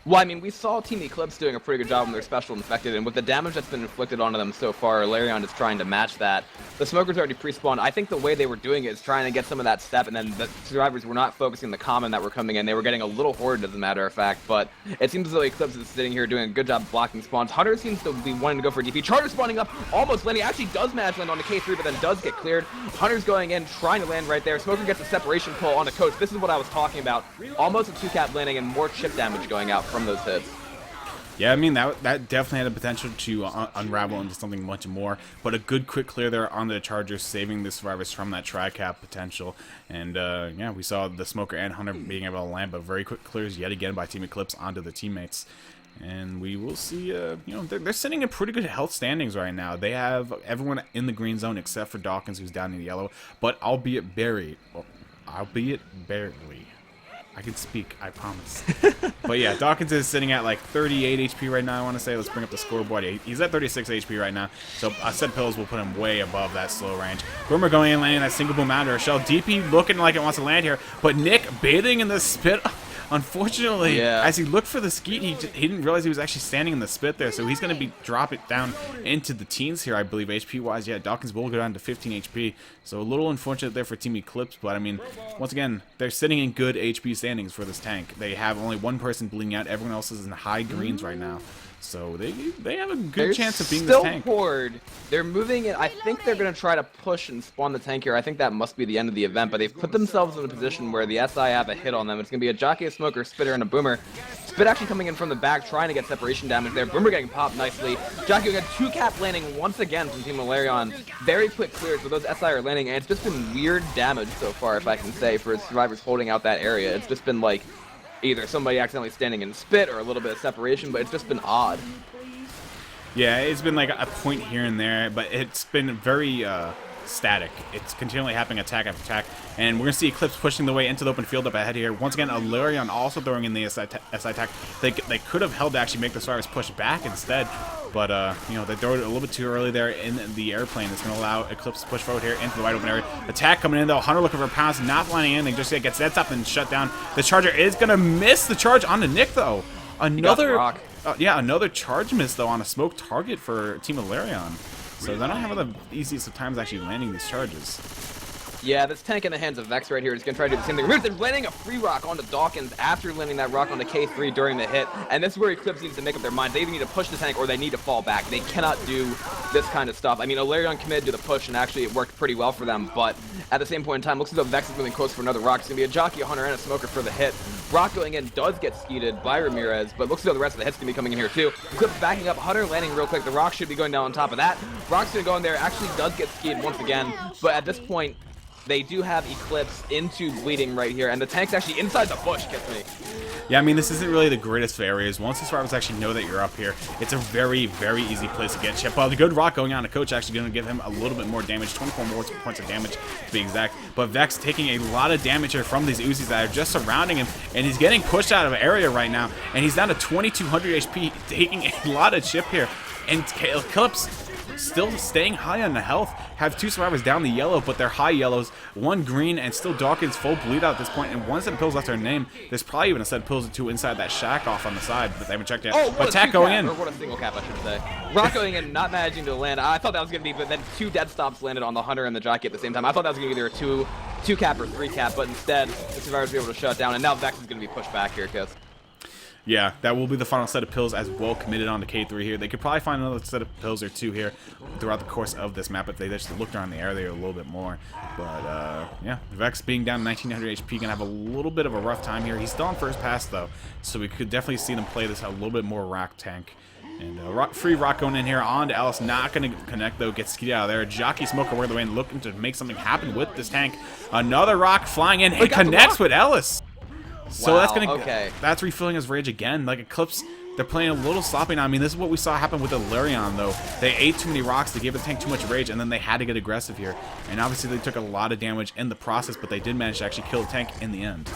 Well, I mean, we saw Team Eclipse doing a pretty good job on their special infected, and with the damage that's been inflicted onto them so far, Alerion is trying to match that. The Smoker's already pre-spawned. I think the way they were doing it is trying to get some of that step, and then the survivors were not focusing the common that were coming in. They were getting a little hoarded, as a matter of fact, but it seems as though Eclipse is sitting here doing a good job blocking spawns. Hunter seems to be wanting to go for DP. Charter spawning up, almost landing. Actually does manage to land on the K3, but then does get cleared. Hunter's going in, trying to land right there. Smoker gets a separation pull on a coach. This is what I was talking about. Almost a 2-cap landing and more chip damage going out from those hits. Yeah, I mean, that definitely had the potential to unravel into something much more, but a good quick clear there on the Charger, saving the survivors from that tri-cap potential. And yeah, we saw the Smoker and Hunter being able to land, but very quick clears yet again by Team Eclipse onto the teammates. And we will see, you know, they're sitting in pretty good health standings right now. They have everyone in the green zone except for Dawkins, who's down in the yellow, but albeit barely. I can speak, I promise. But yeah, Dawkins is sitting at like 38 HP right now, I want to say. Let's bring up the scoreboard. He's at 36 HP right now. So said pills will put him way above that slow range. Boomer going in, landing that single boom out or shell. DP looking like it wants to land here. But Nick bathing in the spit. Unfortunately, as he looked for the skeet, he didn't realize he was actually standing in the spit there. So he's going to be dropping down into the teens here, I believe, HP-wise. Yeah, Dawkins will go down to 15 HP. So a little unfortunate there for Team Eclipse. But, I mean, once again, they're sitting in good HP standings for this tank. They have only one person bleeding out. Everyone else is in high greens right now. So they have a good chance of being this tank. Still horde. They're moving it. I think they're going to try to push and spawn the tank here. I think that must be the end of the event, but they've put themselves in a position where the SI have a hit on them. It's going to be a Jockey, a Smoker, Spitter, and a Boomer. Spit actually coming in from the back, trying to get separation damage there. Boomer getting popped nicely. Jockey with a 2-cap landing once again from Team Alerion. Very quick clears, but those SI are landing, and it's just been weird damage so far, if I can say, for survivors holding out that area. It's just been like either somebody accidentally standing in spit or a little bit of separation, but it's just been odd. Yeah, it's been like a point here and there, but it's been very static. It's continually happening attack after attack, and we're going to see Eclipse pushing the way into the open field up ahead here. Once again, Alerion also throwing in the SI attack. They could have held to actually make the survivors push back instead, but you know, they throw it a little bit too early there in the airplane. It's going to allow Eclipse to push forward here into the wide open area. Attack coming in though. Hunter looking for pounds, not finding anything. Just gets that up and shut down. The charger is going to miss the charge onto Nick though. Another yeah, another charge miss though on a smoke target for Team Alerion. So they're not having the easiest of times actually landing these charges. Yeah, this tank in the hands of Vex right here is going to try to do the same thing. Remember, they're landing a free rock onto Dawkins after landing that rock onto K3 during the hit. And this is where Eclipse needs to make up their mind. They either need to push the tank or they need to fall back. They cannot do this kind of stuff. I mean, Alerion committed to the push, and actually it worked pretty well for them. But at the same point in time, looks as though Vex is moving close for another rock. It's going to be a Jockey, a Hunter, and a Smoker for the hit. Rock going in does get skeeted by Ramirez, but looks as though the rest of the hits going to be coming in here too. Eclipse backing up, Hunter landing real quick. The rock should be going down on top of that. Rock's going to go in there, actually does get skied once again, but at this point, they do have Eclipse into bleeding right here, and the tank's actually inside the bush, Kissme. Yeah, I mean, this isn't really the greatest of areas. Once the survivors actually know that you're up here, it's a very, very easy place to get chip. Well, the good rock going on to Coach actually going to give him a little bit more damage, 24 more points of damage to be exact. But Vex taking a lot of damage here from these Uzis that are just surrounding him, and he's getting pushed out of area right now, and he's down to 2200 HP, taking a lot of chip here. And Eclipse still staying high on the health. Have two survivors down the yellow, but they're high yellows. One green, and still Dawkins full bleed out at this point. And one set of pills left their name. There's probably even a set of pills or two inside that shack off on the side, but they haven't checked yet. Oh, but attack going in. Or what a single cap, I should say. Rock going in, not managing to land. I thought that was going to be, but then two dead stops landed on the Hunter and the Jockey at the same time. I thought that was going to be either a two cap or 3 cap, but instead the survivors were able to shut it down. And now Vex is going to be pushed back here, Kiss. Yeah, that will be the final set of pills as well committed on to K3 here. They could probably find another set of pills or two here throughout the course of this map if they just looked around the area a little bit more. But, yeah, Vex being down 1900 HP, gonna have a little bit of a rough time here. He's still on first pass, though, so we could definitely see them play this a little bit more rock tank. And free rock going in here on to Alice. Not going to connect, though. Gets skied out of there. Jockey Smoker where the way and looking to make something happen with this tank. Another rock flying in and connects with Ellis. So wow, that's refilling his rage again. Like Eclipse, they're playing a little sloppy now. I mean, this is what we saw happen with Alerion, though. They ate too many rocks, they gave the tank too much rage, and then they had to get aggressive here. And obviously they took a lot of damage in the process, but they did manage to actually kill the tank in the end.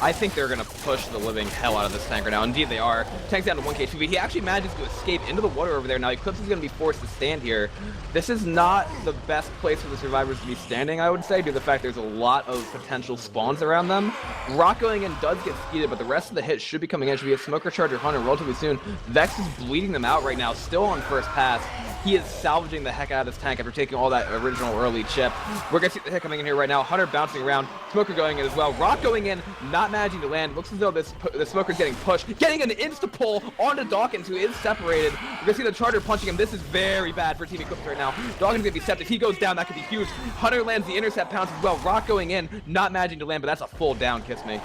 I think they're going to push the living hell out of this tank right now. Indeed, they are. Tank's down to 1 KP. He actually manages to escape into the water over there. Now, Eclipse is going to be forced to stand here. This is not the best place for the survivors to be standing, I would say, due to the fact there's a lot of potential spawns around them. Rock going in does get skeeted, but the rest of the hits should be coming in. Should be a Smoker, Charger, Hunter relatively soon. Vex is bleeding them out right now, still on first pass. He is salvaging the heck out of this tank after taking all that original early chip. We're going to see the hit coming in here right now. Hunter bouncing around. Smoker going in as well. Rock going in, not managing to land. Looks as though the Smoker's getting pushed. Getting an insta-pull onto Dawkins, who is separated. We're going to see the Charger punching him. This is very bad for Team Eclipse right now. Dawkins going to be septic. If he goes down, that could be huge. Hunter lands the intercept pounce as well. Rock going in, not managing to land, but that's a full down, Kissme.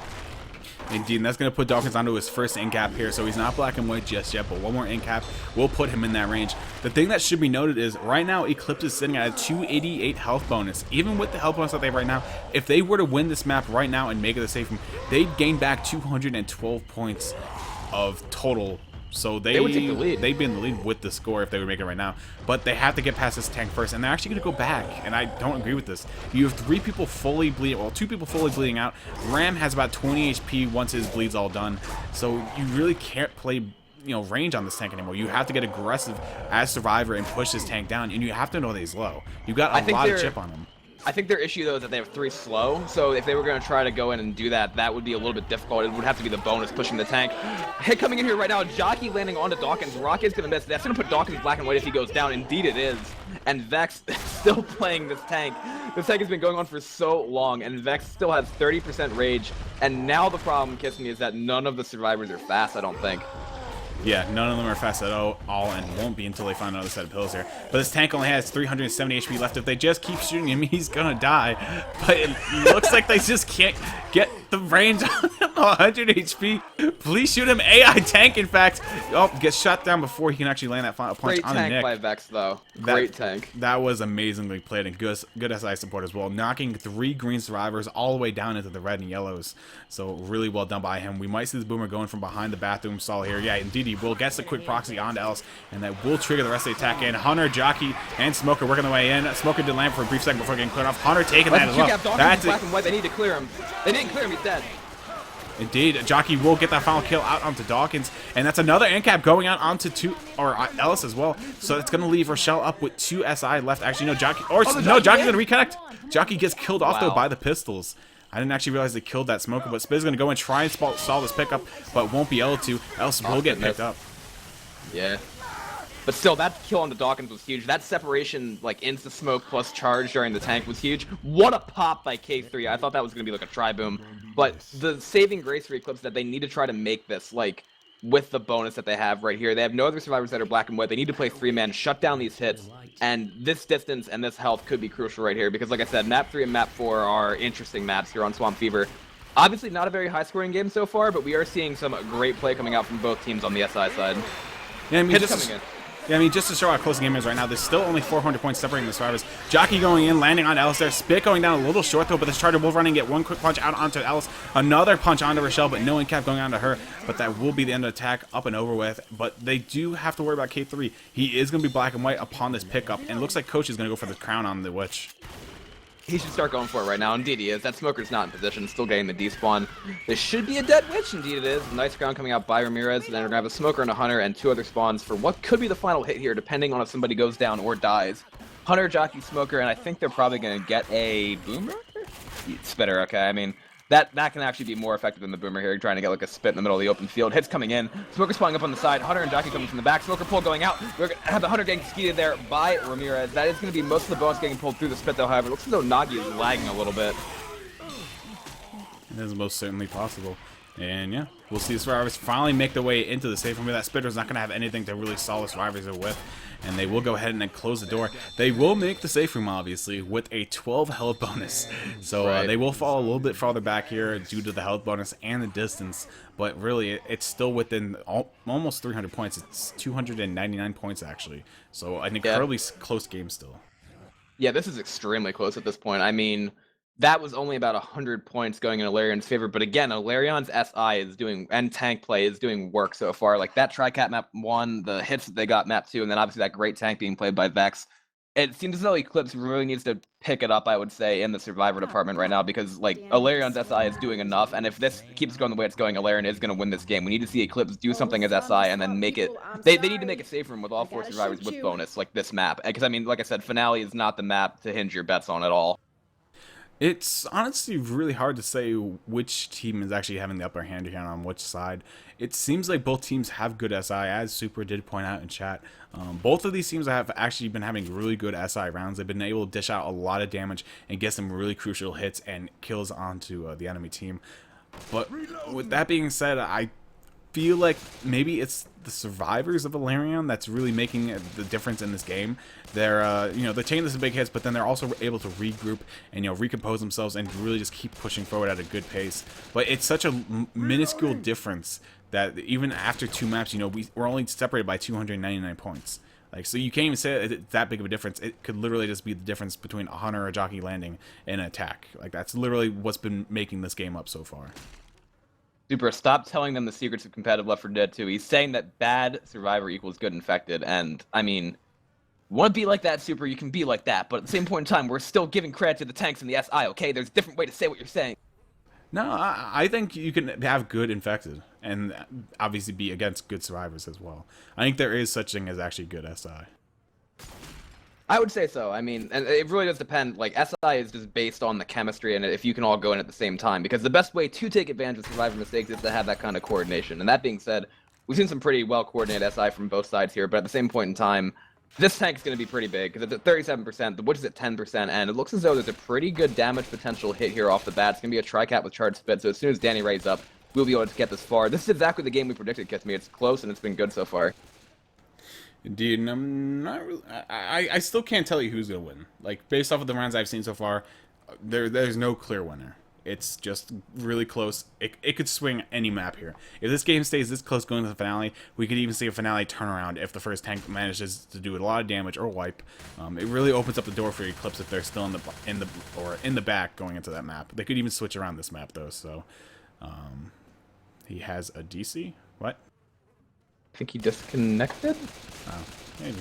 Indeed, and that's going to put Dawkins onto his first in-cap here, so he's not black and white just yet, but one more in-cap will put him in that range. The thing that should be noted is, right now, Eclipse is sitting at a 288 health bonus. Even with the health bonus that they have right now, if they were to win this map right now and make it a safe room, they'd gain back 212 points of total. So they would take the lead. They'd be in the lead with the score if they would make it right now. But they have to get past this tank first, and they're actually going to go back. And I don't agree with this. You have 3 people fully bleeding, well, 2 people fully bleeding out. Ram has about 20 HP once his bleed's all done. So you really can't play, range on this tank anymore. You have to get aggressive as Survivor and push this tank down, and you have to know that he's low. You've got a lot of chip on him. I think their issue, though, is that they have 3 slow, so if they were going to try to go in and do that, that would be a little bit difficult. It would have to be the bonus pushing the tank. Hit coming in here right now, Jockey landing onto Dawkins. Rocket's going to miss. That's going to put Dawkins black and white if he goes down. Indeed it is. And Vex still playing this tank. This tank has been going on for so long, and Vex still has 30% rage. And now the problem, Kissme, is that none of the survivors are fast, I don't think. Yeah, none of them are fast at all, and won't be until they find another set of pills here. But this tank only has 370 HP left. If they just keep shooting him, he's gonna die. But it looks like they just can't get the range on him, 100 HP. Please shoot him. AI tank, in fact. Oh, gets shot down before he can actually land that final punch Great on the tank Nick. by Vex, though. Great tank. That was amazingly played and good SI support as well, knocking 3 green survivors all the way down into the red and yellows. So really well done by him. We might see this Boomer going from behind the bathroom stall here. Yeah, indeed he will. Gets the quick proxy onto Ellis, and that will trigger the rest of the attack in. Hunter, Jockey, and Smoker working their way in. Smoker did land for a brief second before getting cleared off. Hunter taking that as well. That's black and white. They need to clear him. They didn't clear him. He's dead. Indeed, Jockey will get that final kill out onto Dawkins, and that's another end-cap going out onto Ellis as well. So it's going to leave Rochelle up with 2 SI left. Actually, no, Jockey, no, Jockey's going to reconnect. Jockey gets killed off, though, by the pistols. I didn't actually realize they killed that Smoker, but Spiz is going to go and try and stall this pickup, but won't be able to. Ellis will get picked up. Yeah. But still, that kill on the Dawkins was huge. That separation, like, insta-smoke plus charge during the tank was huge. What a pop by K3. I thought that was going to be like a tri-boom. But the saving grace for Eclipse that they need to try to make this, like, with the bonus that they have right here. They have no other survivors that are black and white. They need to play 3-man, shut down these hits. And this distance and this health could be crucial right here. Because, like I said, map 3 and map 4 are interesting maps here on Swamp Fever. Obviously, not a very high-scoring game so far, but we are seeing some great play coming out from both teams on the SI side. Yeah, I mean, hits coming in. Yeah, I mean, just to show how close the game is right now, there's still only 400 points separating the survivors. Jockey going in, landing on Ellis there. Spit going down a little short, though, but this Charger will run and get 1 quick punch out onto Ellis. Another punch onto Rochelle, but no end-cap going onto her. But that will be the end of the attack, up and over with. But they do have to worry about K3. He is going to be black and white upon this pickup, and it looks like Coach is going to go for the crown on the Witch. He should start going for it right now. Indeed he is. That Smoker's not in position. Still getting the despawn. This should be a dead Witch. Indeed it is. Nice crown coming out by Ramirez. And then we're going to have a Smoker and a Hunter and 2 other spawns for what could be the final hit here, depending on if somebody goes down or dies. Hunter, Jockey, Smoker, and I think they're probably going to get a Boomer? Spitter, okay. I mean, that can actually be more effective than the Boomer here, trying to get like a spit in the middle of the open field. Hits coming in. Smoker spawning up on the side. Hunter and Jockey coming from the back. Smoker pull going out. We're going to have the Hunter getting skeeted there by Ramirez. That is going to be most of the bonus getting pulled through the spit, though, however. It looks as though Nagi is lagging a little bit. It is most certainly possible. And yeah, we'll see the survivors finally make their way into the safe room. That Spitter's not going to have anything to really stall the survivors with. And they will go ahead and then close the door. They will make the safe room, obviously, with a 12 health bonus. So they will fall a little bit farther back here due to the health bonus and the distance. But really, it's still within almost 300 points. It's 299 points, actually. So an incredibly close game still. Yeah, this is extremely close at this point. I mean, that was only about 100 points going in Alerion's favor. But again, Alerion's SI is doing, and tank play is doing work so far. Like that Tri-Cat map 1, the hits that they got map 2, and then obviously that great tank being played by Vex. It seems as though Eclipse really needs to pick it up, I would say, in the Survivor department right now, because like Alerion's SI is doing enough, and if this keeps going the way it's going, Alerion is going to win this game. We need to see Eclipse do something as SI and then make it. They need to make a safe room with all 4 survivors with bonus, like this map. Because I mean, like I said, Finale is not the map to hinge your bets on at all. It's honestly really hard to say which team is actually having the upper hand here on which side. It seems like both teams have good SI, as Super did point out in chat. Both of these teams have actually been having really good SI rounds. They've been able to dish out a lot of damage and get some really crucial hits and kills onto the enemy team. But with that being said, I feel like maybe it's the survivors of Alerion that's really making the difference in this game. They're they're taking some big hits, but then they're also able to regroup and recompose themselves and really just keep pushing forward at a good pace. But it's such a minuscule difference that even after 2 maps, we're only separated by 299 points. Like, so you can't even say it's that big of a difference. It could literally just be the difference between a Hunter or a Jockey landing and an attack. Like, that's literally what's been making this game up so far. Super, stop telling them the secrets of competitive Left 4 Dead 2. He's saying that bad Survivor equals good Infected, and, I mean, you want to be like that, Super, you can be like that, but at the same point in time, we're still giving credit to the tanks and the SI, okay? There's a different way to say what you're saying. No, I think you can have good Infected, and obviously be against good Survivors as well. I think there is such thing as actually good SI. I would say so. I mean, and it really does depend. Like, SI is just based on the chemistry and if you can all go in at the same time. Because the best way to take advantage of Survivor mistakes is to have that kind of coordination. And that being said, we've seen some pretty well-coordinated SI from both sides here. But at the same point in time, this tank is going to be pretty big. Because it's at 37%, the Witch is at 10%. And it looks as though there's a pretty good damage potential hit here off the bat. It's going to be a Tri-Cat with Charged Spit. So as soon as Danny Ray's up, we'll be able to get this far. This is exactly the game we predicted, Kissme. It's close and it's been good so far. Indeed, and I'm not really, I still can't tell you who's gonna win. Like, based off of the rounds I've seen so far, there's no clear winner. It's just really close. It could swing any map here. If this game stays this close going to the finale, we could even see a finale turnaround if the first tank manages to do a lot of damage or wipe. It really opens up the door for Eclipse if they're still in the back going into that map. They could even switch around this map though. So he has a DC. What? I think he disconnected. Oh, maybe.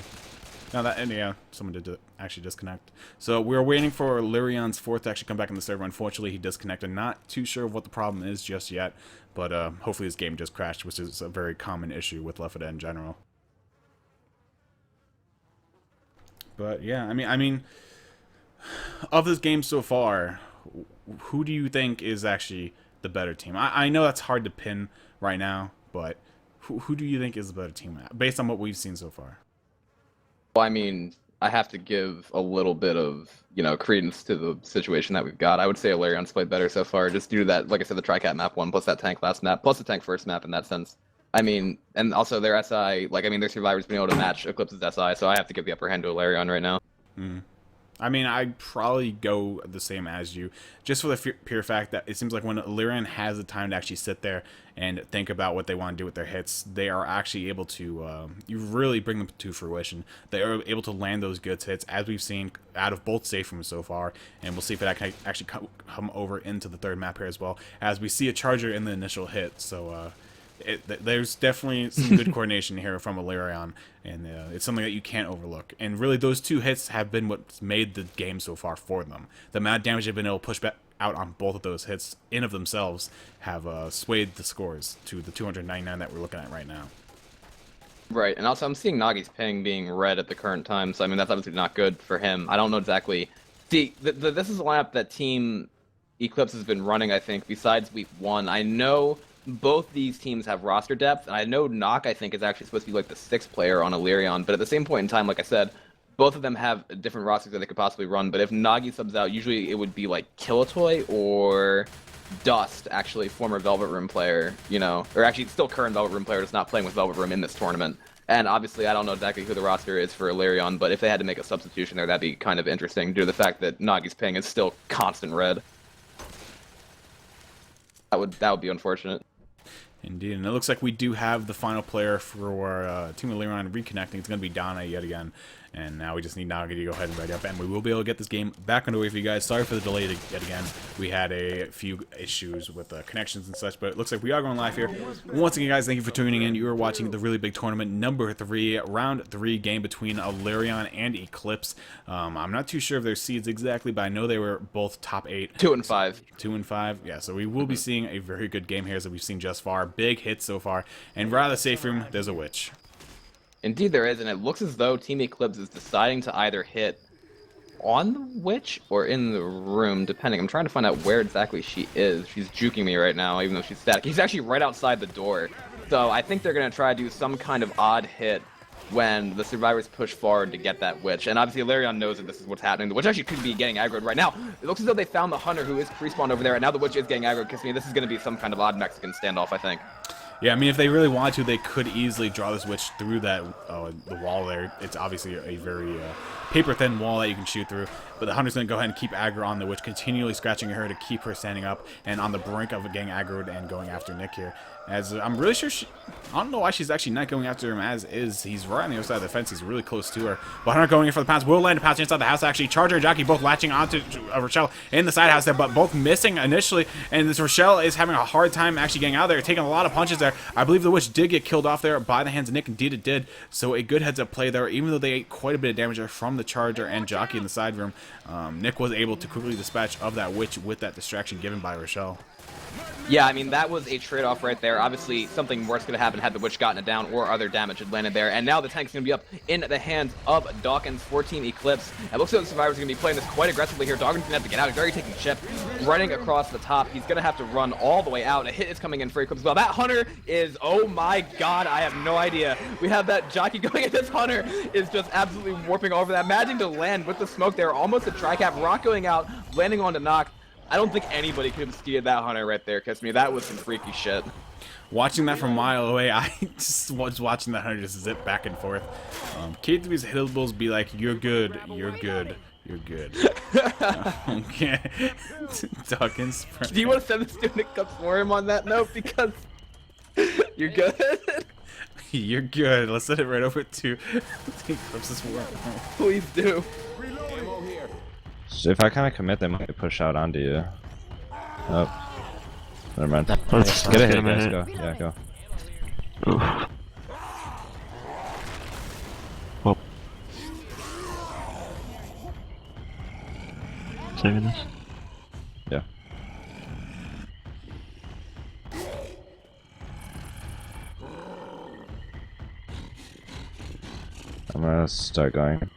No, yeah, someone did actually disconnect. So we're waiting for Alerion's fourth to actually come back in the server. Unfortunately, he disconnected. Not too sure what the problem is just yet, but hopefully his game just crashed, which is a very common issue with Left 4 Dead in general. But yeah, I mean, of this game so far, who do you think is actually the better team? I know that's hard to pin right now, but who do you think is the better team based on what we've seen so far? Well, I mean, I have to give a little bit of, credence to the situation that we've got. I would say Alerion's played better so far, just due to that, like I said, the Tri-Cat map 1, plus that tank last map, plus the tank first map in that sense. I mean, and also their SI, their survivors been able to match Eclipse's SI, so I have to give the upper hand to Alerion right now. I mean, I'd probably go the same as you, just for the pure fact that it seems like when Alerion has the time to actually sit there and think about what they want to do with their hits, they are actually able to you really bring them to fruition. They are able to land those good hits, as we've seen out of both safe rooms so far, and we'll see if that can actually come over into the third map here as well, as we see a charger in the initial hit. So there's definitely some good coordination here from Alerion, and it's something that you can't overlook. And really, those two hits have been what's made the game so far for them. The amount of damage they've been able to push back out on both of those hits in of themselves have swayed the scores to the 299 that we're looking at right now. Right, and also I'm seeing Nagi's ping being red at the current time, so I mean that's obviously not good for him. I don't know exactly. See, this is a lineup that Team Eclipse has been running, I think, besides week 1. I know both these teams have roster depth, and I know Knock, I think, is actually supposed to be like the 6th player on Alerion, but at the same point in time, like I said, both of them have different rosters that they could possibly run, but if Nagi subs out, usually it would be like Killatoy or Dust, actually, former Velvet Room player, or actually still current Velvet Room player, just not playing with Velvet Room in this tournament. And obviously, I don't know exactly who the roster is for Alerion, but if they had to make a substitution there, that'd be kind of interesting due to the fact that Nagi's ping is still constant red. That would be unfortunate. Indeed, and it looks like we do have the final player for Team Alerion reconnecting. It's going to be Donna yet again. And now we just need Nagi to go ahead and ready up, and we will be able to get this game back underway for you guys. Sorry for the delay yet again. We had a few issues with connections and such, but it looks like we are going live here. Once again, guys, thank you for tuning in. You are watching the really big tournament number 3, round 3 game between Alerion and Eclipse. I'm not too sure of their seeds exactly, but I know they were both top 8. 2 and 5. 2 and 5. Yeah, so we will be seeing a very good game here as we've seen just far. Big hits so far. And right out of the safe room, there's a witch. Indeed there is, and it looks as though Team Eclipse is deciding to either hit on the witch or in the room, depending. I'm trying to find out where exactly she is. She's juking me right now, even though she's static. He's actually right outside the door. So I think they're going to try to do some kind of odd hit when the survivors push forward to get that witch. And obviously Alerion knows that this is what's happening. The witch actually could be getting aggroed right now. It looks as though they found the hunter who is pre-spawned over there, and now the witch is getting aggroed. Kissme, this is going to be some kind of odd Mexican standoff, I think. Yeah, I mean, if they really wanted to, they could easily draw this witch through that the wall there. It's obviously a very paper-thin wall that you can shoot through. But the hunter's going to go ahead and keep aggro on the witch, continually scratching her to keep her standing up and on the brink of getting aggroed and going after Nick here. As I'm really sure I don't know why she's actually not going after him as is. He's right on the other side of the fence. He's really close to her. But Hunter going in for the pounce. Will land a pounce inside the house, actually. Charger and Jockey both latching onto Rochelle in the side house there, but both missing initially. And this Rochelle is having a hard time actually getting out of there, taking a lot of punches there. I believe the witch did get killed off there by the hands of Nick. Indeed it did. So a good heads-up play there, even though they ate quite a bit of damage there from the Charger and Jockey in the side room. Nick was able to quickly dispatch of that witch with that distraction given by Rochelle. Yeah, I mean, that was a trade-off right there. Obviously, something worse could have happened had the witch gotten it down or other damage had landed there. And now the tank's going to be up in the hands of Dawkins for Team Eclipse. It looks like the survivors are going to be playing this quite aggressively here. Dawkins is going to have to get out. He's already taking chip, running across the top. He's going to have to run all the way out. A hit is coming in for Eclipse as well. That hunter is, oh my god, I have no idea. We have that Jockey going, and this hunter is just absolutely warping over that. Managing to land with the smoke there. Almost a tri-cap. Rock going out, landing on to Knock. I don't think anybody could have steered that hunter right there, Kissme. That was some freaky shit. Watching that from a mile away, I just was watching that hunter just zip back and forth. K3's hittables be like, you're good, You're good. Okay. Dawkins. Do you want to send the student cups for him on that note? Because you're good. You're good. Let's send it right over to Eclipse's work. Please do. So if I kind of commit, they might push out onto you. Oh. Never mind. Let's Get a hit, him a guys. hit. Go. Yeah, go. Oof. Well. Saving this. Yeah. I'm gonna start going.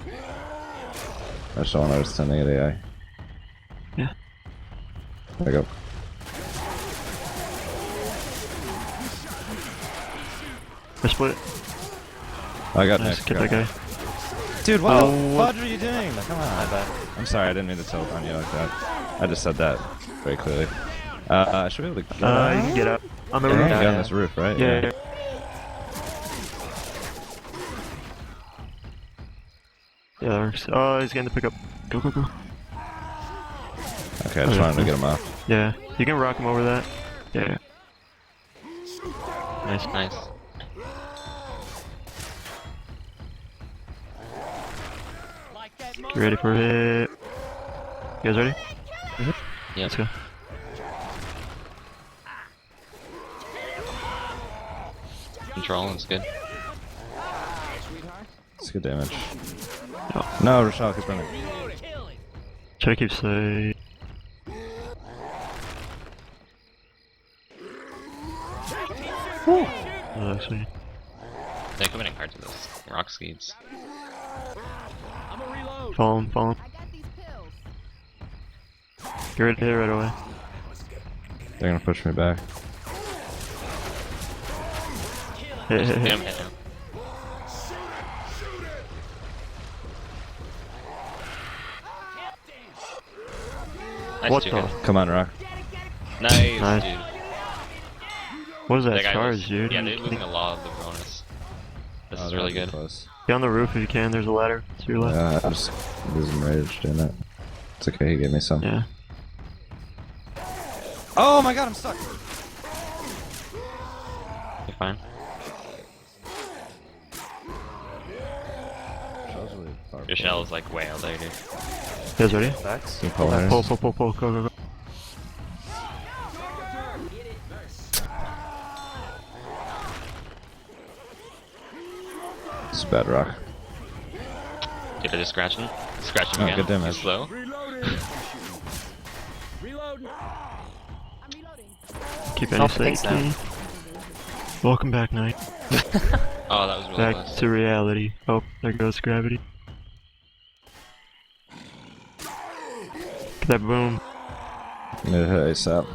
I just don't want to sending it AI. Yeah. There we go. I split it. I got Nice, Nick. get that guy. Dude, what the Oh, fudge are you doing? Come on. My bad. I'm sorry, I didn't mean to tilt on you like that. I just said that very clearly. Should we be able to get You can get up. On the Yeah, roof. get on this roof, right? Yeah. Yeah, that works. Oh, he's getting the pickup. Go, go, go. Okay, I just wanted to get him off. Yeah, you can rock him over that. Yeah. Nice, nice. Get ready for a hit. You guys ready? Yeah. Let's go. Control is good. It's good damage. No, Rochelle, keep running. Try to keep safe. Oh, actually. They're coming hard to this. Rock skeets. Follow him, follow him. Get ready to hit right away. They're gonna push me back. Hit, hit, Hit hit. him, hit him. Nice, What too the? good. Come on, Rock. Nice, Nice. dude. What is that That guy charge, was, dude? yeah, they're losing a lot of the bonus. This Oh, is they're really getting good. Close. Get on the roof if you can, there's a ladder to your left. Yeah, I'm just losing rage doing it. It's okay, he gave me some. Yeah. Oh my god, I'm stuck! You're fine. Your shell is like way out there, dude. You guys ready? Vex. Can you pull her? Pull, pull, pull, pull, go, go, go. It's bad, Rock. Dude, I just scratch him. Scratch him Oh, again. good damage. He's slow. Keep Oh, any thanks, safety. Welcome back, Knight. Oh, that was really Back close. to reality. Oh, there goes gravity. Get that boom. Need to hit ASAP.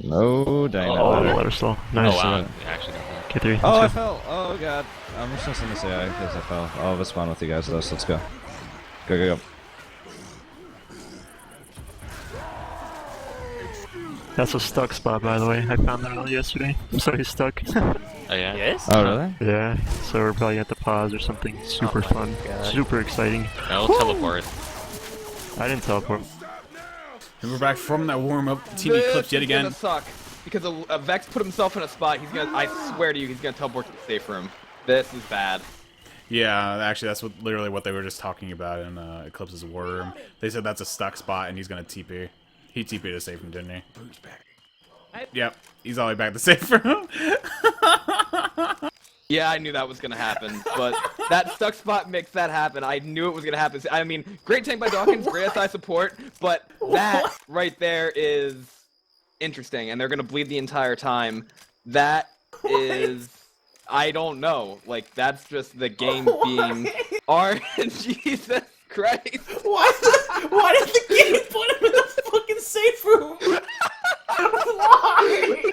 No, dang Oh, that let better. her stall. Nice. Oh, wow. You actually got that. K3. Oh, I Let's go. fell! Oh god. I'm just gonna send this AI because I fell. I'll have a spawn with you guys though, so let's go. Go, go, go. That's a stuck spot, by the way. I found that earlier yesterday. So he's stuck. Oh, yeah? Yes? Oh, really? Yeah, so we're probably at the pause or something super Oh my fun. God. Super exciting. No, teleport. I didn't teleport. And we're back from that warm-up. Team This Eclipse yet is gonna again. suck because a Vex put himself in a spot. He's gonna. I swear to you, he's gonna teleport to the safe room. This is bad. Yeah, actually, that's literally what they were just talking about in Eclipse's war room. They said that's a stuck spot, and he's gonna TP. He TP'd to save him, didn't he? Yep, he's all the way back to safe room. Yeah, I knew that was gonna happen, but that stuck spot makes that happen. I knew it was gonna happen. I mean, great tank by Dawkins, great SI support, but that right there is interesting, and they're gonna bleed the entire time. That is, I don't know. Like, that's just the game being. Jesus Christ! Why did the game put him in the fucking safe room? Why?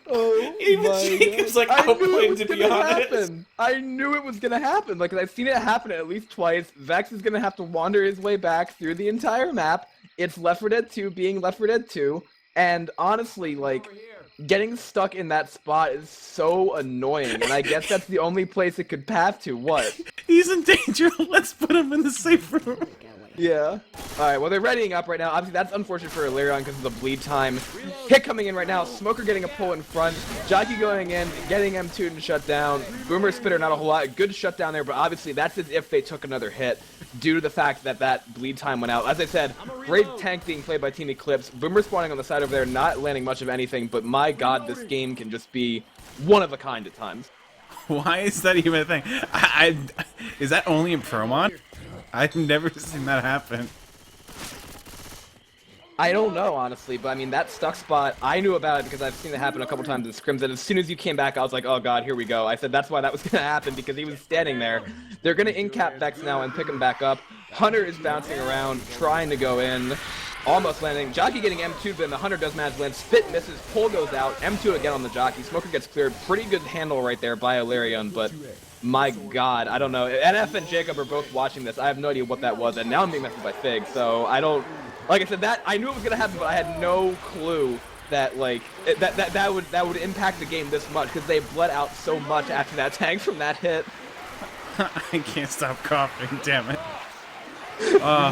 Oh Even my Jacob's God. like, I I'll knew play it was to be gonna honest. happen. I knew it was gonna happen. Like, I've seen it happen at least twice. Vex is gonna have to wander his way back through the entire map. It's Left 4 Dead 2 being Left 4 Dead 2, and honestly, like, getting stuck in that spot is so annoying, and I guess that's the only place it could path to. What? He's in danger. Let's put him in the safe room. Yeah. Alright, well, they're readying up right now. Obviously, that's unfortunate for Alerion because of the bleed time. Hit coming in right now. Smoker getting a pull in front. Jockey going in, getting M2 and shut down. Boomer Spitter, not a whole lot. Good shutdown there, but obviously that's as if they took another hit due to the fact that that bleed time went out. As I said, great tank being played by Team Eclipse. Boomer spawning on the side over there, not landing much of anything, but my god, this game can just be one of a kind at times. Why is that even a thing? Is that only in Promon? I've never seen that happen. I don't know, honestly, but I mean, that stuck spot, I knew about it because I've seen it happen a couple times in scrims, and as soon as you came back, I was like, oh god, here we go. I said that's why that was going to happen, because he was standing there. They're going to in-cap Vex now and pick him back up. Hunter is bouncing around, trying to go in. Almost landing. Jockey getting M2'd, but the Hunter does manage to land. Spit misses, pull goes out, M2 again on the Jockey. Smoker gets cleared. Pretty good handle right there by Alerion, but my god, I don't know. NF and Jacob are both watching this. I have no idea what that was, and now I'm being messed by Fig, so I don't... Like I said, that I knew it was gonna happen, but I had no clue that like that would impact the game this much, because they bled out so much after that tank from that hit. I can't stop coughing, damn it. I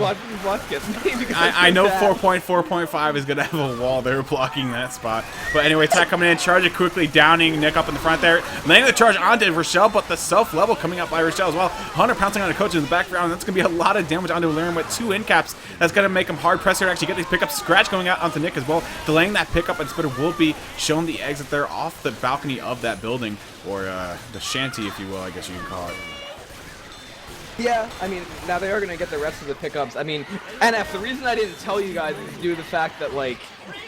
know 4.4.5 is going to have a wall there blocking that spot. But anyway, attack coming in, charge it quickly, downing Nick up in the front there. Laying the charge onto Rochelle, but the self-level coming up by Rochelle as well. Hunter pouncing on a coach in the background. That's going to be a lot of damage onto Alerion with 2 in-caps. That's going to make him hard pressed here to actually get these pickups. Scratch going out onto Nick as well. Delaying that pickup, and Spitter will be shown the exit there off the balcony of that building. Or the shanty, if you will, I guess you can call it. Yeah, I mean, now they are going to get the rest of the pickups. I mean, NF, the reason I didn't tell you guys is due to the fact that, like,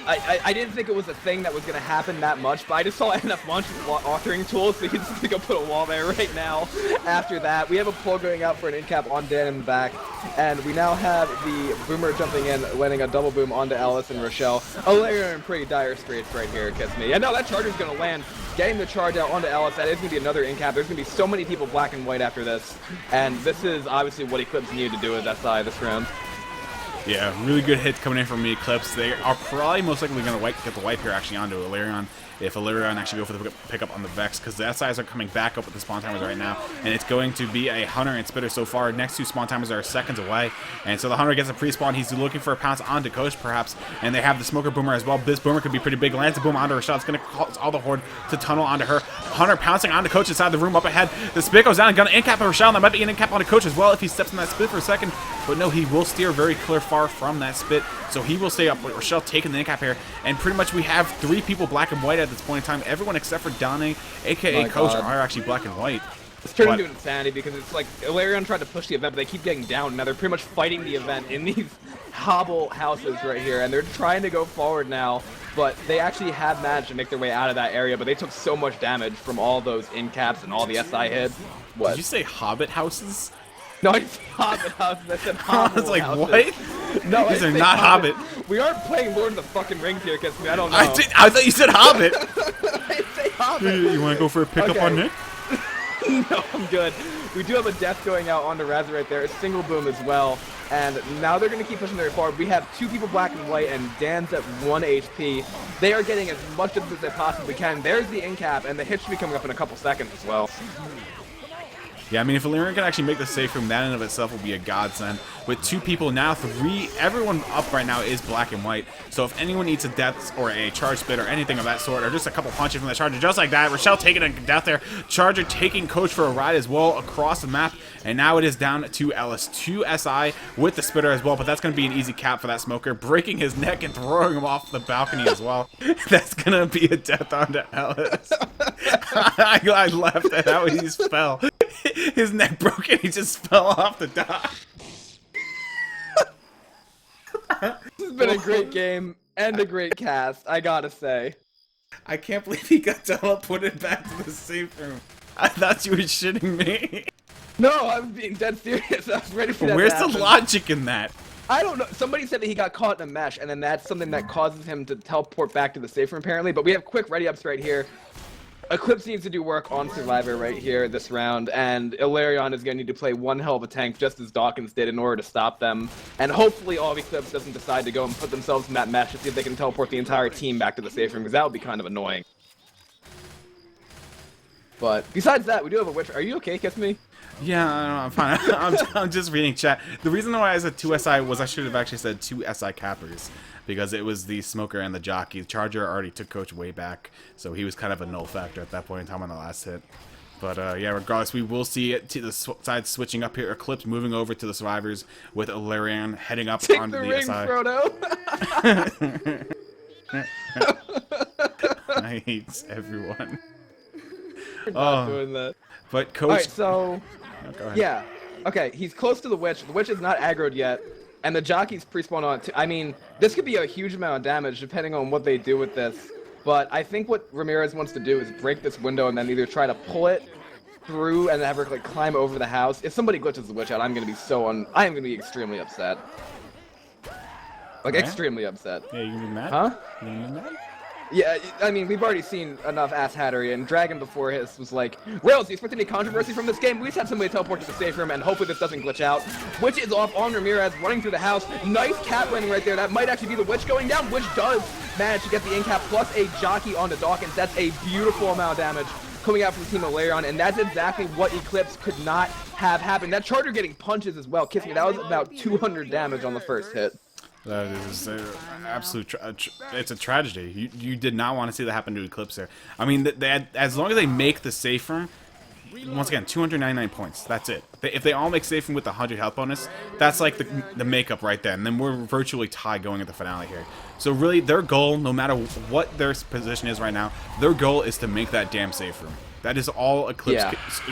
I didn't think it was a thing that was going to happen that much, but I just saw NF launch his authoring tool, so he's just going to put a wall there right now. After that, we have a pull going out for an in-cap on Dan in the back, and we now have the Boomer jumping in, landing a double boom onto Alice and Rochelle. Alerion in pretty dire straits right here, Kissme. Yeah, no, that charger's going to land. Getting the charge out onto Alice, that is going to be another in-cap. There's going to be so many people black and white after this, and this is obviously what Eclipse needed to do with SI this round. Yeah, really good hit coming in from the Eclipse. They are probably most likely going to get the wipe here actually onto Alerion. If Alerion actually go for the pickup on the Vex, because the SIs are coming back up with the spawn timers right now, and it's going to be a Hunter and Spitter so far. Next 2 spawn timers are seconds away, and so the Hunter gets a pre-spawn. He's looking for a pounce onto Coach perhaps, and they have the Smoker Boomer as well. This Boomer could be pretty big. Lands the boom onto her shot. It's going to cause all the Horde to tunnel onto her. Hunter pouncing onto Coach inside the room up ahead. The Spit goes down, going to in-cap Rochelle, and that might be an in-cap onto Coach as well if he steps in that Spit for a second, but no, he will steer very clear far from that Spit, so he will stay up with Rochelle taking the in-cap here, and pretty much we have 3 people black and white at this point in time. Everyone except for Donnie, aka Coach, are actually black and white. It's turning into insanity because it's like Alerion tried to push the event, but they keep getting down. Now they're pretty much fighting the event in these hobble houses right here, and they're trying to go forward now, but they actually have managed to make their way out of that area, but they took so much damage from all those in-caps and all the SI hits. What? Did you say Hobbit houses? No, it's Hobbit houses. I said I was like, houses. What? No, these are not Hobbit. We aren't playing Lord of the fucking Rings here, because I don't know. I thought you said Hobbit. I say Hobbit. You want to go for a pickup on Nick? No, I'm good. We do have a death going out onto Razzie right there, a single boom as well, and now they're going to keep pushing their forward. We have 2 people black and white, and Dan's at 1 HP. They are getting as much distance as they possibly can. There's the in-cap, and the hit should be coming up in a couple seconds as well. Yeah, I mean, if Alerion can actually make the safe room, that in of itself will be a godsend. With 2 people now, 3, everyone up right now is black and white. So if anyone needs a death or a charge spit or anything of that sort, or just a couple punches from the charger, just like that, Rochelle taking a death there. Charger taking Coach for a ride as well across the map. And now it is down to Ellis. 2 SI with the spitter as well, but that's going to be an easy cap for that Smoker, breaking his neck and throwing him off the balcony as well. That's going to be a death onto Ellis. I laughed at how he just fell. His neck broke and he just fell off the dock. This has been a great game and a great cast, I gotta say. I can't believe he got teleported back to the safe room. I thought you were shitting me. No, I was being dead serious. I was ready for that. Where's the logic in that? I don't know. Somebody said that he got caught in a mesh, and then that's something that causes him to teleport back to the safe room, apparently. But we have quick ready-ups right here. Eclipse needs to do work on Survivor right here this round, and Alerion is going to need to play one hell of a tank just as Dawkins did in order to stop them. And hopefully all of Eclipse doesn't decide to go and put themselves in that match to see if they can teleport the entire team back to the safe room, because that would be kind of annoying. But besides that, we do have a witch. Are you okay, Kissme? Yeah, I'm fine. I'm just reading chat. The reason why I said 2 SI was I should have actually said 2 SI cappers, because it was the smoker and the jockey. The Charger already took Coach way back, so he was kind of a null factor at that point in time on the last hit. But yeah, regardless, we will see it to the side switching up here. Eclipse moving over to the survivors with Alerion heading up Take onto the the ring, SI. Frodo! I hate everyone. We're not doing that. But Coach... Alright, so... Oh, go ahead. Yeah. Okay, he's close to the witch. The witch is not aggroed yet. And the jockey's pre-spawned on it too. I mean, this could be a huge amount of damage depending on what they do with this. But I think what Ramirez wants to do is break this window and then either try to pull it through and have her like climb over the house. If somebody glitches the witch out, I'm gonna be I am gonna be extremely upset. Like, Yeah? extremely upset. Yeah, you gonna be mad? Huh? You gonna be mad? Yeah, I mean, we've already seen enough ass-hattery, and Dragon before his was like, Rails, do you expect any controversy from this game? We just have somebody teleport to the safe room, and hopefully this doesn't glitch out. Witch is off on Ramirez, running through the house. Nice cap landing right there. That might actually be the Witch going down. Witch does manage to get the in-cap, plus a jockey onto Dawkins. That's a beautiful amount of damage coming out from Team Alerion, and that's exactly what Eclipse could not have happen. That Charger getting punches as well. Kissme, that was about 200 damage on the first hit. That is absolute. It's a tragedy. You did not want to see that happen to Eclipse there. I mean, as long as they make the safe room, once again, 299 points. That's it. If they all make safe room with the 100 health bonus, that's like the makeup right there. And then we're virtually tied going at the finale here. So really, their goal, no matter what their position is right now, their goal is to make that damn safe room. That is all Eclipse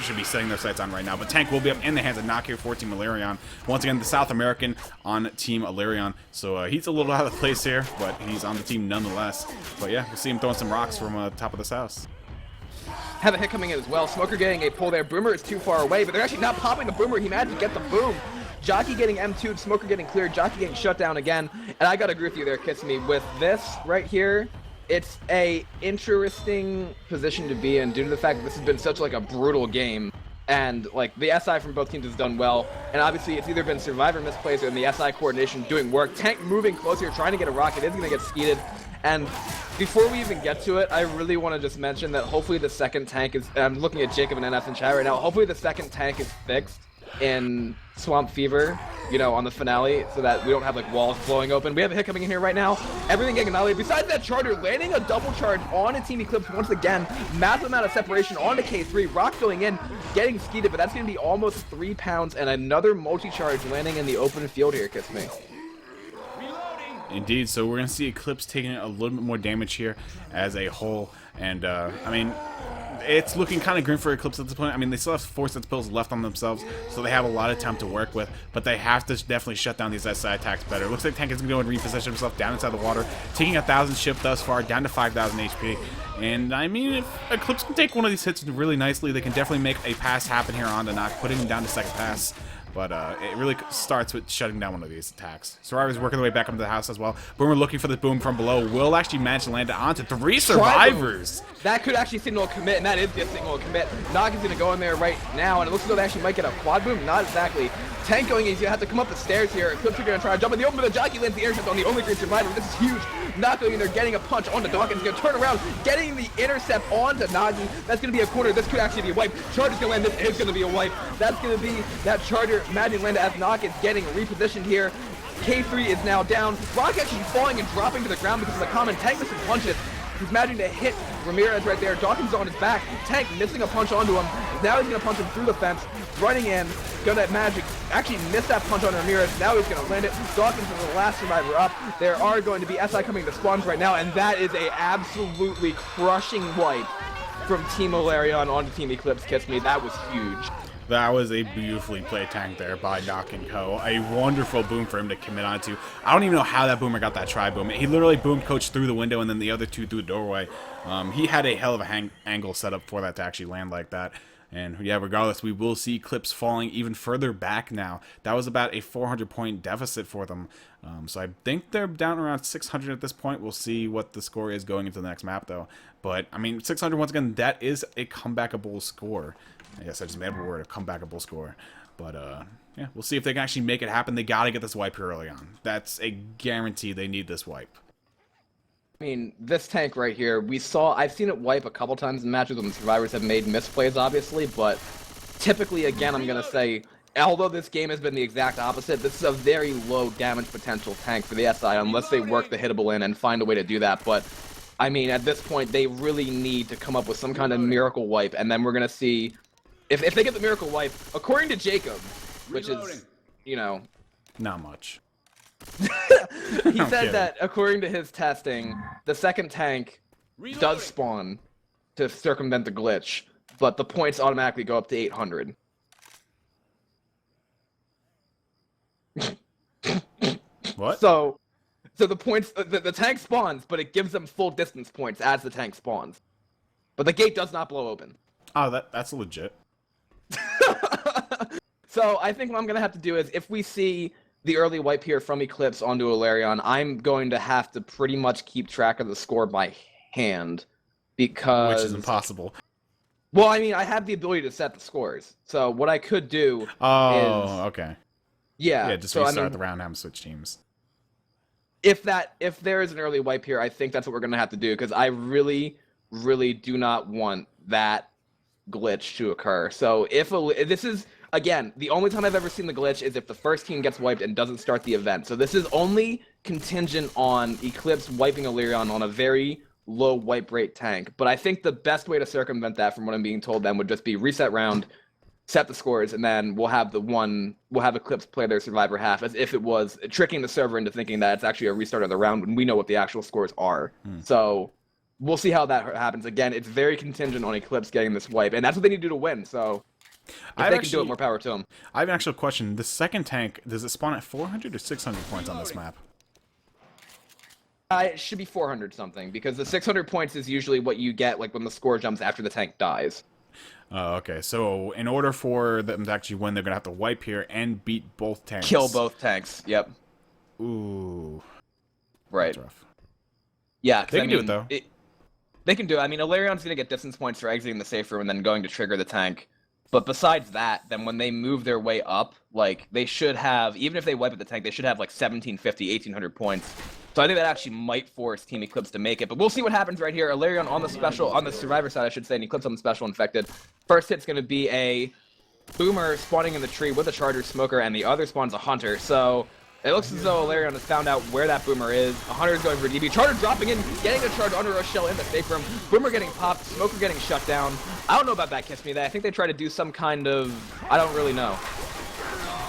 should be setting their sights on right now. But Tank will be up in the hands of Knock here for Team Alerion. Once again, the South American on Team Alerion. So he's a little out of place here, but he's on the team nonetheless. But yeah, we'll see him throwing some rocks from top of this house. Have a hit coming in as well. Smoker getting a pull there. Boomer is too far away, but they're actually not popping the Boomer. He managed to get the boom. Jockey getting M2'd, Smoker getting cleared, Jockey getting shut down again. And I gotta agree with you there, Kissme. With this right here, it's a interesting position to be in due to the fact that this has been such like a brutal game, and like the SI from both teams has done well, and obviously it's either been Survivor misplays or the SI coordination doing work. Tank moving closer, trying to get a rocket, is gonna get skeeted. And before we even get to it, I really want to just mention that hopefully the second tank is, I'm looking at Jacob and NF in chat right now, hopefully the second tank is fixed in Swamp Fever, you know, on the finale, so that we don't have like walls blowing open. We have a hit coming in here right now. Everything getting annihilated. Besides that Charger landing a double charge on a Team Eclipse once again. Massive amount of separation onto K3. Rock going in, getting skeeted, but that's going to be almost 3 pounds, and another multi-charge landing in the open field here, Kissme. Indeed, so we're going to see Eclipse taking a little bit more damage here as a whole. And, I mean, it's looking kind of grim for Eclipse at this point. I mean, they still have 4 sets of pills left on themselves, so they have a lot of time to work with. But they have to definitely shut down these SI attacks better. Looks like Tank is going to go and reposition himself down inside the water, taking 1,000 ship thus far, down to 5,000 HP. And, I mean, if Eclipse can take one of these hits really nicely, they can definitely make a pass happen here on the knock, putting him down to second pass. But it really starts with shutting down one of these attacks. Survivor's working their way back up to the house as well. Boomer looking for the boom from below. Will actually manage to land it onto 3 survivors. That could actually signal a commit, and that is the signal a commit. Knock is going to go in there right now, and it looks as though they actually might get a quad boom. Not exactly. Tank going, he's going to have to come up the stairs here. Eclipse are going to try to jump in the open, but the jockey lands the intercept on the only green survivor. This is huge. Knock going in there, getting a punch onto Dawkins. He's going to turn around, getting the intercept onto Nagi. That's going to be a corner. This could actually be a wipe. Charger's going to land. This is going to be a wipe. That's going to be that Charger Magic land as Knock is getting repositioned here. K3 is now down. Rock actually falling and dropping to the ground because of the common Tank missing punches. He's managing to hit Ramirez right there. Dawkins on his back. Tank missing a punch onto him. Now he's going to punch him through the fence. Running in. Gonna Magic actually missed that punch on Ramirez. Now he's going to land it. Dawkins is the last survivor up. There are going to be SI coming to spawns right now, and that is a absolutely crushing wipe from Team Alerion onto Team Eclipse. Kissme, that was huge. That was a beautifully played tank there by Knock & Co. A wonderful boom for him to commit onto. I don't even know how that boomer got that tri-boom. He literally boomed Coach through the window and then the other 2 through the doorway. He had a hell of a angle set up for that to actually land like that. And yeah, regardless, we will see Eclipse falling even further back now. That was about a 400-point deficit for them. So I think they're down around 600 at this point. We'll see what the score is going into the next map, though. But, I mean, 600, once again, that is a comebackable score. I guess I just made up a word, a comebackable score. But, yeah, we'll see if they can actually make it happen. They got to get this wipe here early on. That's a guarantee they need this wipe. I mean, this tank right here, I've seen it wipe a couple times in matches when the survivors have made misplays, obviously, but typically, again, I'm going to say, although this game has been the exact opposite, this is a very low damage potential tank for the SI, unless they work the hittable in and find a way to do that, but, I mean, at this point, they really need to come up with some kind of miracle wipe, and then we're going to see, if they get the miracle wipe, according to Jacob, which is, you know... Not much. He said that, according to his testing, the second tank does spawn to circumvent the glitch, but the points automatically go up to 800. What? So the points, the tank spawns, but it gives them full distance points as the tank spawns. But the gate does not blow open. Oh, that's legit. So I think what I'm going to have to do is, if we see the early wipe here from Eclipse onto Alerion, I'm going to have to pretty much keep track of the score by hand, because... Which is impossible. Well, I mean, I have the ability to set the scores, so what I could do is... Oh, okay. Yeah, just so, restart the round, have them switch teams. If there is an early wipe here, I think that's what we're going to have to do, because I really, really do not want that glitch to occur. So this is... Again, the only time I've ever seen the glitch is if the first team gets wiped and doesn't start the event. So this is only contingent on Eclipse wiping Alerion on a very low wipe rate tank. But I think the best way to circumvent that, from what I'm being told, then would just be reset round, set the scores, and then we'll have Eclipse play their survivor half, as if it was tricking the server into thinking that it's actually a restart of the round when we know what the actual scores are. So we'll see how that happens. Again, it's very contingent on Eclipse getting this wipe, and that's what they need to do to win. So... If they can do it, more power to them. I have an actual question. The second tank, does it spawn at 400 or 600 points on this map? It should be 400 something, because the 600 points is usually what you get like when the score jumps after the tank dies. Okay, so in order for them to actually win, they're going to have to wipe here and beat both tanks. Kill both tanks, yep. Ooh. Right. That's rough. Yeah, they can do it, though. They can do it. I mean, Alerion's going to get distance points for exiting the safe room and then going to trigger the tank. But besides that, then when they move their way up, like, they should have, even if they wipe at the tank, they should have like 1750, 1800 points. So I think that actually might force Team Eclipse to make it. But we'll see what happens right here. Alerion on the special, on the survivor side, I should say, and Eclipse on the special infected. First hit's going to be a Boomer spawning in the tree with a Charger Smoker, and the other spawn's a Hunter. So it looks as though Alerion has found out where that Boomer is. A Hunter's going for DB. Charger dropping in, getting a charge under a shell in the safe room. Boomer getting popped, Smoker getting shut down. I don't know about that Kissme. I think they tried to do some kind of... I don't really know.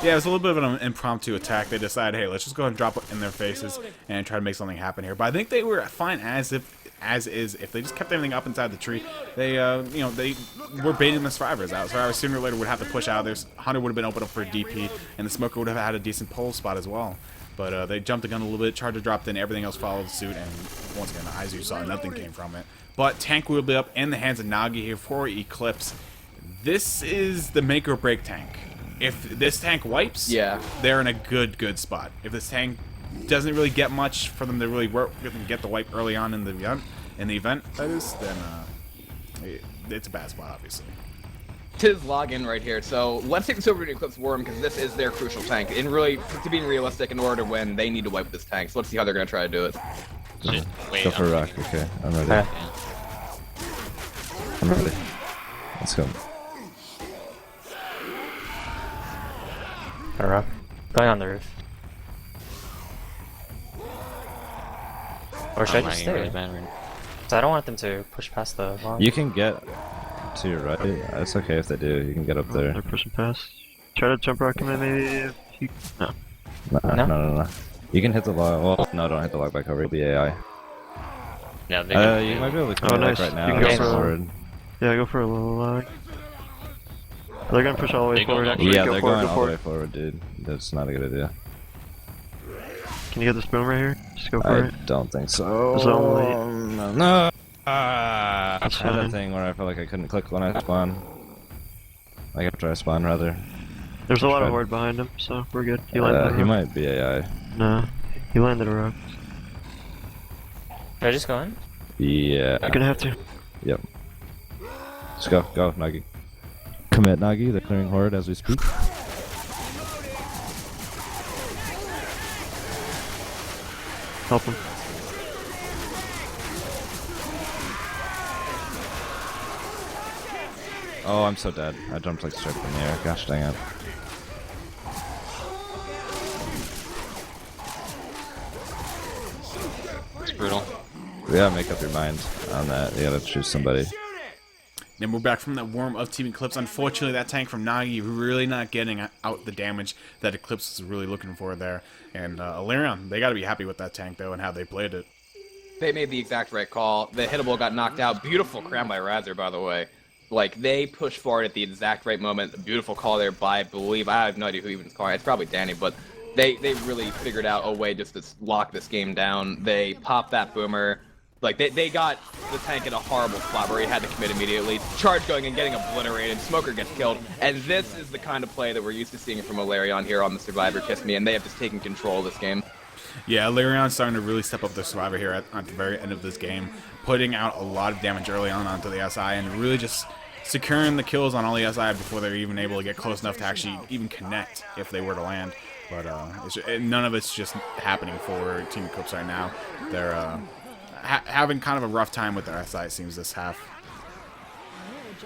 Yeah, it was a little bit of an impromptu attack. They decided, hey, let's just go ahead and drop it in their faces and try to make something happen here. But I think they were fine as is. If they just kept everything up inside the tree, they, they were baiting the survivors out. Survivors sooner or later would have to push out. Their Hunter would have been open up for a DP, and the Smoker would have had a decent pole spot as well. But they jumped the gun a little bit, Charger dropped in, everything else followed suit, and once again, as you saw, nothing came from it. But tank will be up in the hands of Nagi here for Eclipse. This is the make or break tank. If this tank wipes, yeah, they're in a good spot. If this tank doesn't really get much for them to really get the wipe early on in the event, that is, then it's a bad spot, obviously. Tis login right here, so let's take this over to Eclipse Worm, because this is their crucial tank. And really, to be realistic, in order to win, they need to wipe this tank. So let's see how they're going to try to do it. Go for a rock. Okay, I'm ready. Okay. I'm ready. Let's go. Alright. Going on the roof. Or should I just stay? Really bad right now. So I don't want them to push past the wall. You can get to your right. It's okay if they do. You can get up there. They're pushing past. Try to jump rock him in maybe if you... No. No. You can hit the log. Well, no, don't hit the log back over the AI. Yeah, you might be able to come nice. right now. You can go for forward. Yeah, go for a little log. They're gonna push all the way They go forward. log. Actually. Yeah, Go they're forward, going go all the way forward. forward, dude. That's not a good idea. Can you get this boom right here? Just go for I it. don't think so. There's only... No. I That's had a fine. thing where I felt like I couldn't click when I spawned. I got dry spawn rather. There's a lot of Try- horde behind him, so we're good. He landed a He rock. might be AI. No, he landed a rock. Should I just go in? Yeah. You're gonna have to. Yep. Let's go. Go, Nagi. Commit, Nagi. They're clearing horde as we speak. Help him. Oh, I'm so dead. I jumped like straight up in the air. Gosh dang it. It's brutal. Yeah, make up your mind on that. You gotta choose somebody. Then we're back from that warm of Team Eclipse. Unfortunately, that tank from Nagi really not getting out the damage that Eclipse is really looking for there. And Alerion, they got to be happy with that tank, though, and how they played it. They made the exact right call. The hittable got knocked out. Beautiful cram by Razor, by the way. Like, they pushed forward at the exact right moment. Beautiful call there by, I believe, I have no idea who even is calling. It's probably Danny, but they really figured out a way just to lock this game down. They popped that boomer. Like, they got the tank in a horrible spot where he had to commit immediately. Charge going and getting obliterated. Smoker gets killed. And this is the kind of play that we're used to seeing from Alerion here on the Survivor Kissme, and they have just taken control of this game. Yeah, Alerion's starting to really step up their Survivor here at the very end of this game, putting out a lot of damage early on onto the SI and really just securing the kills on all the SI before they're even able to get close enough to actually even connect if they were to land. But none of it's just happening for Team Eclipse right now. They're having kind of a rough time with their SI, it seems, this half.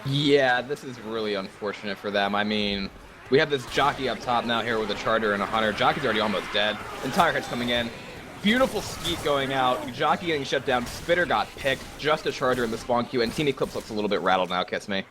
Yeah, this is really unfortunate for them. I mean, we have this jockey up top now here with a charger and a hunter. Jockey's already almost dead. Entire hit's coming in. Beautiful skeet going out. Jockey getting shut down. Spitter got picked. Just a charger in the spawn queue. And Team Eclipse looks a little bit rattled now, Kissme.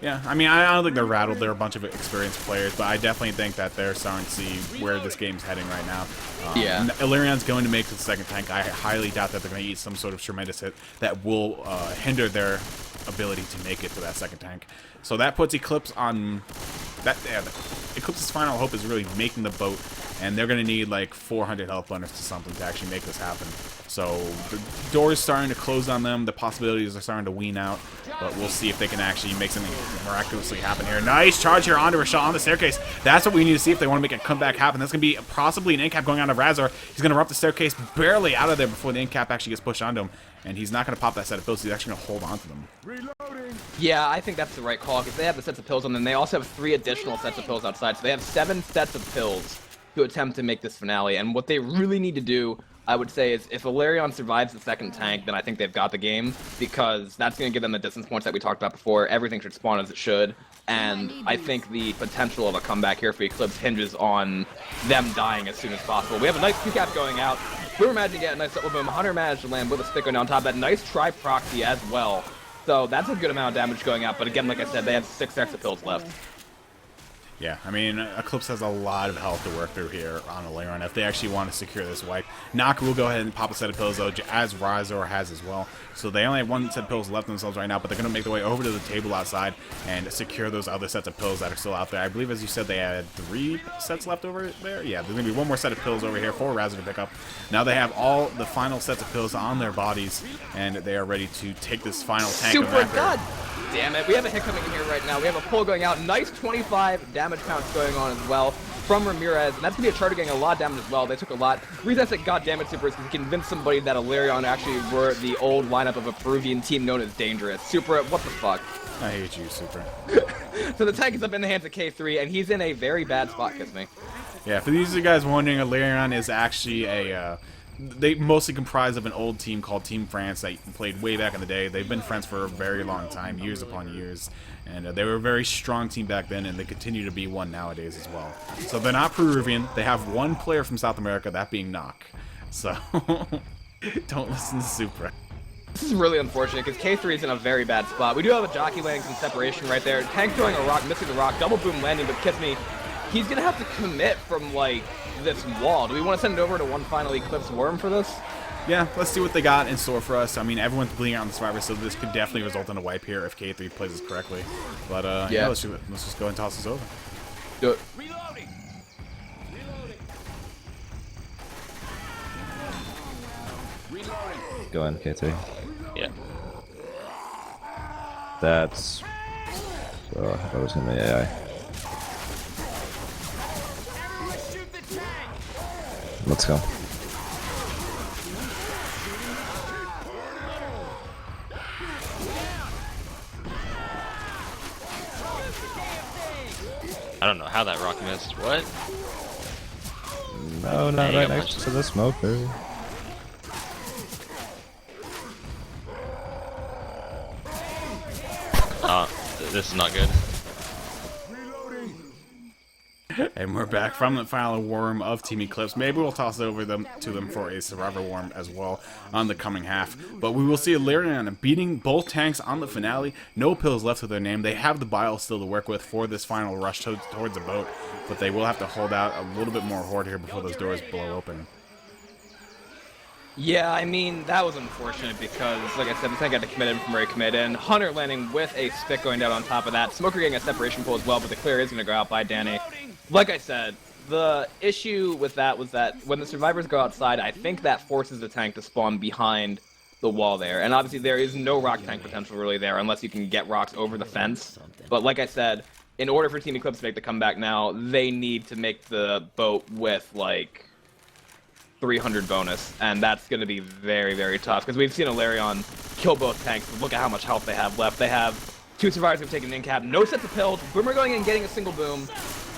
Yeah, I mean, I don't think they're rattled. They're a bunch of experienced players, but I definitely think that they're starting to see where this game's heading right now. Yeah. Alerion's going to make the second tank. I highly doubt that they're going to eat some sort of tremendous hit that will hinder their ability to make it to that second tank. So that puts Eclipse on... Eclipse's final hope is really making the boat, and they're going to need like 400 health bonus to something to actually make this happen. So the door is starting to close on them. The possibilities are starting to wean out, but we'll see if they can actually make something miraculously happen here. Nice charge here onto Rashad on the staircase. That's what we need to see if they want to make a comeback happen. That's going to be possibly an in-cap going on to Razor. He's going to run up the staircase barely out of there before the in-cap actually gets pushed onto him, and he's not going to pop that set of pills. He's actually going to hold on to them. Yeah, I think that's the right call because they have the sets of pills on them. They also have 3 additional sets of pills outside, so they have 7 sets of pills to attempt to make this finale. And what they really need to do, I would say, is if Alerion survives the second tank, then I think they've got the game, because that's going to give them the distance points that we talked about before. Everything should spawn as it should, and I think the potential of a comeback here for Eclipse hinges on them dying as soon as possible. We have a nice Q-cap going out. We were managing to get a nice double boom. Hunter managed to land with a stick on top of that. Nice tri-proxy as well. So that's a good amount of damage going out, but again, like I said, they have 6 extra pills left. Yeah, I mean, Eclipse has a lot of health to work through here on Alerion if they actually want to secure this wipe. Nock will go ahead and pop a set of pills, though, as Razor has as well. So they only have 1 set of pills left themselves right now, but they're going to make their way over to the table outside and secure those other sets of pills that are still out there. I believe, as you said, they had 3 sets left over there. Yeah, there's going to be 1 more set of pills over here for Razor to pick up. Now they have all the final sets of pills on their bodies, and they are ready to take this final tank. Super god damn it. We have a hit coming in here right now. We have a pull going out. Nice 25 damage counts going on as well from Ramirez. And that's going to be a charger getting a lot of damage as well. They took a lot. The reason I said god damn it, Super, is because he convinced somebody that Alerion actually were the old lineup of a Peruvian team known as Dangerous. Super, what the fuck? I hate you, Super. So the tank is up in the hands of K3, and he's in a very bad spot, Kissme. Yeah, for these of you guys wondering, Alerion is actually a... they mostly comprise of an old team called Team France that played way back in the day. They've been friends for a very long time, years upon years. And they were a very strong team back then, and they continue to be one nowadays as well. So they're not Peruvian. They have 1 player from South America, that being Nock. So don't listen to Supra. This is really unfortunate because K3 is in a very bad spot. We do have a jockey landing some separation right there. Tank throwing a rock, missing the rock, double boom landing, but Kissme, he's going to have to commit from, like, this wall. Do we want to send it over to one final Eclipse Worm for this? Yeah, let's see what they got in store for us. I mean, everyone's bleeding out on the Survivor, so this could definitely result in a wipe here if K3 plays this correctly. But yeah, let's do it. Let's just go and toss this over. Do it. Go in, K3. Yeah. That's So I thought it was gonna be AI. Let's go. I don't know how that rock missed. What? No, not Hey, right I next punched to the smoker. This is not good. And we're back from the final worm of Team Eclipse. Maybe we'll toss it over to them for a survivor worm as well on the coming half. But we will see Alerion beating both tanks on the finale. No pills left to their name. They have the bile still to work with for this final rush towards the boat. But they will have to hold out a little bit more horde here before those doors blow open. Yeah, I mean, that was unfortunate because, like I said, the tank had to commit in from where he committed in. Hunter landing with a spit going down on top of that. Smoker getting a separation pull as well, but the clear is going to go out by Danny. Like I said, the issue with that was that when the survivors go outside, I think that forces the tank to spawn behind the wall there. And obviously there is no rock tank potential really there unless you can get rocks over the fence. But like I said, in order for Team Eclipse to make the comeback now, they need to make the boat with, like, 300 bonus, and that's going to be very, very tough, because we've seen Alerion kill both tanks, but look at how much health they have left. They have 2 survivors who've taken an in-cap, no sets of pills, Boomer going in and getting a single boom,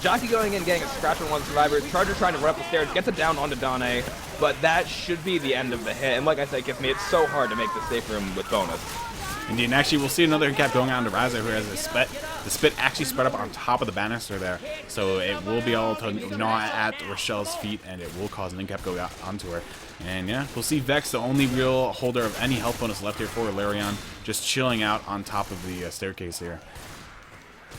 Jockey going in and getting a scratch on one survivor, Charger trying to run up the stairs, gets it down onto Dane, but that should be the end of the hit, and like I said, Kissme, it's so hard to make the safe room with bonus. Indeed, and actually we'll see another in-cap going on to Raza, who has a spit. The spit actually spread up on top of the banister there, so it will be able to gnaw at Rochelle's feet, and it will cause an in-cap go out onto her. And yeah, we'll see Vex, the only real holder of any health bonus left here for Alerion, just chilling out on top of the staircase here.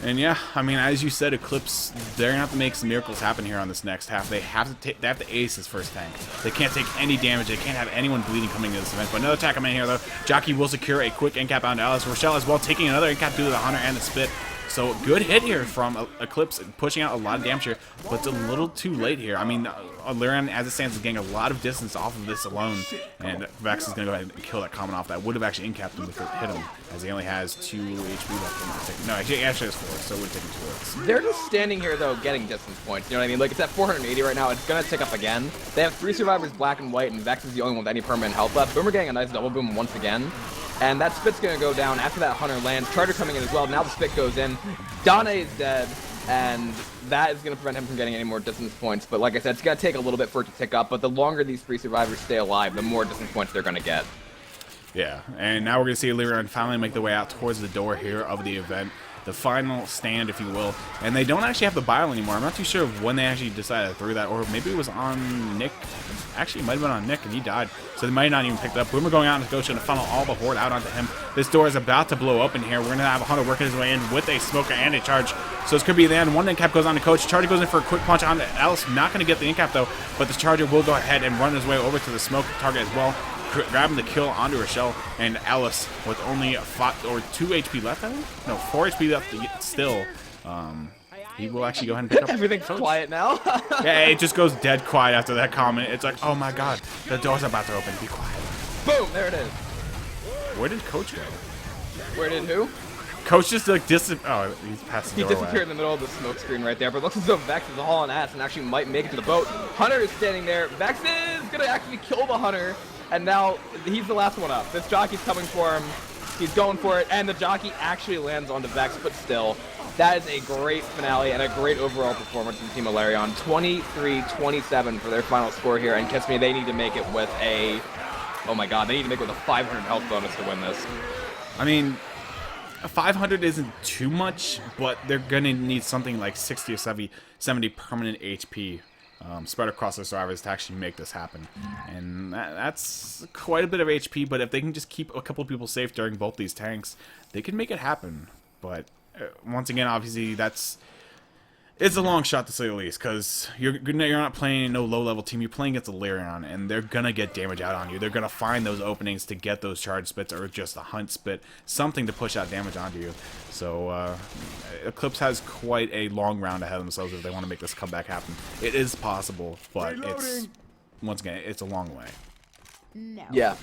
And yeah, I mean, as you said, Eclipse, they're gonna have to make some miracles happen here on this next half. They have to ace this first tank. They can't take any damage. They can't have anyone bleeding coming into this event. But another attack coming in here though. Jockey will secure a quick in-cap onto Alice. Rochelle as well taking another in-cap due to the Hunter and the Spit. So good hit here from Eclipse, pushing out a lot of damage here, but it's a little too late here. I mean, Alerion, as it stands, is getting a lot of distance off of this alone, and Vex is going to go ahead and kill that common off. That would have actually in-capped him if it hit him, as he only has 2 HP left. No, actually he has 4, so it would have taken 2 hits. They're just standing here, though, getting distance points. You know what I mean? Like, it's at 480 right now. It's going to tick up again. They have 3 survivors, black and white, and Vex is the only one with any permanent health left. Boomer getting a nice double boom once again. And that Spit's going to go down after that Hunter lands. Charger coming in as well. Now the Spit goes in. Dane is dead, and that is going to prevent him from getting any more distance points. But like I said, it's going to take a little bit for it to tick up, but the longer these 3 survivors stay alive, the more distance points they're going to get. Yeah, and now we're going to see Alerion finally make their way out towards the door here of the event. The final stand, if you will. And they don't actually have the bile anymore. I'm not too sure when they actually decided to throw that, or maybe it was on Nick. Actually, it might have been on Nick, and he died. So they might not even pick it up. Boomer going out and Ghost to funnel all the horde out onto him. This door is about to blow open here. We're going to have a Hunter working his way in with a smoker and a charge. So this could be the end. One in-cap goes on to Coach. Charger goes in for a quick punch onto Alice. Not going to get the in-cap, though. But the Charger will go ahead and run his way over to the smoke target as well, grabbing the kill onto Rochelle, and Alice with only 2 HP left, I think? No, 4 HP left still. He will actually go ahead and pick up. Everything's quiet now. Yeah, it just goes dead quiet after that comment. It's like, oh my god, the door's about to open. Be quiet. Boom, there it is. Where did Coach go? Where did who? Coach just like oh, he's past the He doorway. disappeared in the middle of the smoke screen right there, but it looks as though Vex is hauling ass and actually might make it to the boat. Hunter is standing there. Vex is going to actually kill the Hunter, and now he's the last one up. This jockey's coming for him. He's going for it, and the jockey actually lands onto Vex, but still, that is a great finale and a great overall performance from Team Alerion. 23-27 for their final score here, and Kissme, they need to make it with a, oh my god, they need to make it with a 500 health bonus to win this. I mean, 500 isn't too much, but they're going to need something like 60 or 70 permanent HP spread across the survivors to actually make this happen. And that's quite a bit of HP, but if they can just keep a couple of people safe during both these tanks, they can make it happen. But once again, obviously, it's a long shot to say the least, because you're not playing no low-level team. You're playing against Alerion, and they're going to get damage out on you. They're going to find those openings to get those charge spits or just a hunt spit, something to push out damage onto you. So Eclipse has quite a long round ahead of themselves if they want to make this comeback happen. It is possible, but once again, it's a long way. No. Yeah.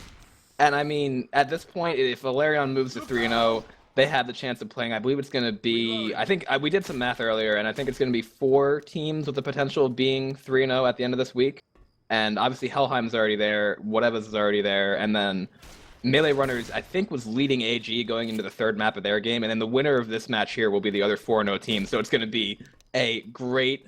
And I mean, at this point, if Alerion moves to 3-0, they had the chance of playing. I believe it's going to be. I think we did some math earlier, and I think it's going to be 4 teams with the potential of being 3-0 at the end of this week. And obviously, Helheim's already there. Whatever's is already there, and then Melee Runners, I think, was leading AG going into the 3rd map of their game, and then the winner of this match here will be the other 4-0 team. So it's going to be a great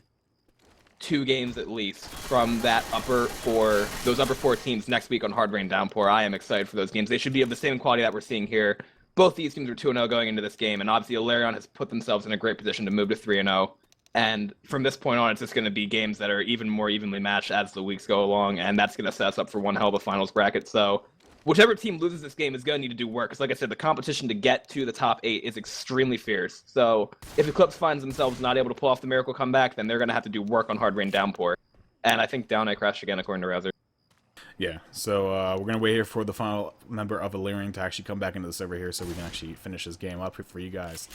2 games at least from those upper 4 teams next week on Hard Rain Downpour. I am excited for those games. They should be of the same quality that we're seeing here. Both these teams are 2-0 going into this game, and obviously Alerion has put themselves in a great position to move to 3-0. And from this point on, it's just going to be games that are even more evenly matched as the weeks go along, and that's going to set us up for one hell of a finals bracket. So whichever team loses this game is going to need to do work, because like I said, the competition to get to the top 8 is extremely fierce. So if Eclipse finds themselves not able to pull off the miracle comeback, then they're going to have to do work on Hard Rain Downpour. And I think Down I crashed again, according to Rouser. Yeah, so we're going to wait here for the final member of Alerion to actually come back into the server here so we can actually finish this game up for you guys.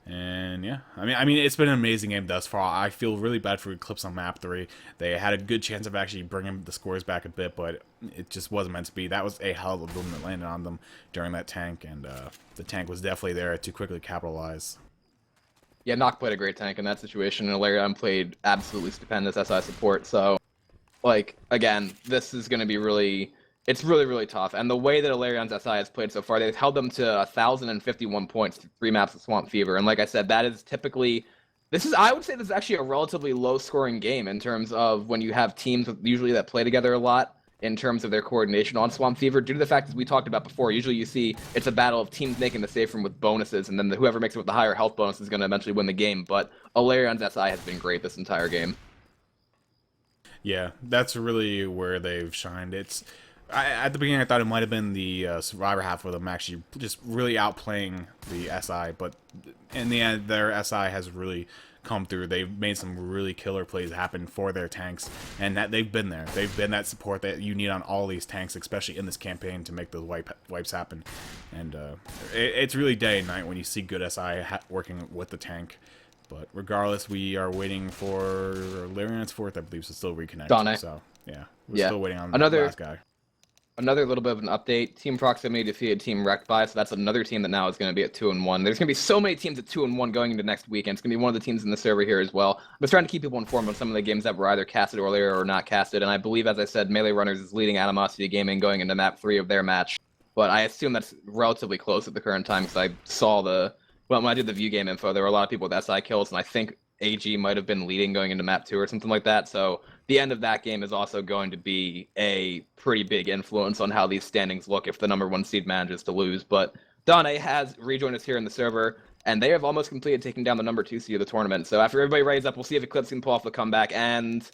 And yeah, I mean, it's been an amazing game thus far. I feel really bad for Eclipse on map 3. They had a good chance of actually bringing the scores back a bit, but it just wasn't meant to be. That was a hell of a boom that landed on them during that tank, and the tank was definitely there to quickly capitalize. Yeah, Nock played a great tank in that situation, and Alerion played absolutely stupendous SI support. So, like, again, this is going to be really... It's really, really tough. And the way that Alerion's SI has played so far, they've held them to 1,051 points through 3 maps of Swamp Fever. And like I said, that is typically... I would say this is actually a relatively low-scoring game in terms of when you have teams usually that play together a lot in terms of their coordination on Swamp Fever. Due to the fact, as we talked about before, usually you see it's a battle of teams making the safe room with bonuses, and then whoever makes it with the higher health bonus is going to eventually win the game. But Alerion's SI has been great this entire game. Yeah, that's really where they've shined. At the beginning, I thought it might have been the Survivor half of them actually just really outplaying the SI, but in the end, their SI has really come through. They've made some really killer plays happen for their tanks, and that they've been there. They've been that support that you need on all these tanks, especially in this campaign, to make those wipes happen. And it's really day and night when you see good SI working with the tank. But regardless, we are waiting for Alerion 4th, I believe, so still reconnect. Donna. So yeah, we're still waiting on the last guy. Another little bit of an update. Team Proximity defeated Team Wrecked By, so that's another team that now is going to be at 2-1. There's going to be so many teams at 2-1 going into next weekend. It's going to be one of the teams in the server here as well. I'm just trying to keep people informed on some of the games that were either casted earlier or not casted, and I believe, as I said, Melee Runners is leading Animosity Gaming going into map 3 of their match. But I assume that's relatively close at the current time, because I saw when I did the view game info, there were a lot of people with SI kills, and I think AG might have been leading going into map 2 or something like that. So the end of that game is also going to be a pretty big influence on how these standings look if the #1 seed manages to lose. But Donna has rejoined us here in the server, and they have almost completed taking down the #2 seed of the tournament. So after everybody raises up, we'll see if Eclipse can pull off the comeback. And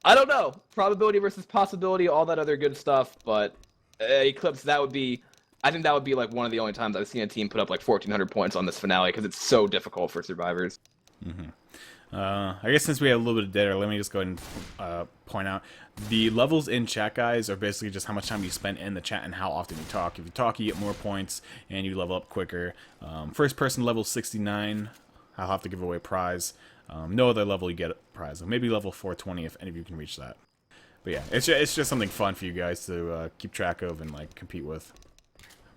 I don't know, probability versus possibility, all that other good stuff. But Eclipse, I think that would be like one of the only times I've seen a team put up like 1,400 points on this finale, because it's so difficult for survivors. Mm-hmm. I guess since we have a little bit of data, let me just go ahead and point out the levels in chat, guys, are basically just how much time you spend in the chat and how often you talk. If you talk, you get more points and you level up quicker. First person level 69, I'll have to give away a prize. No other level you get a prize. Maybe level 420 if any of you can reach that. But yeah, it's just something fun for you guys to keep track of and like compete with.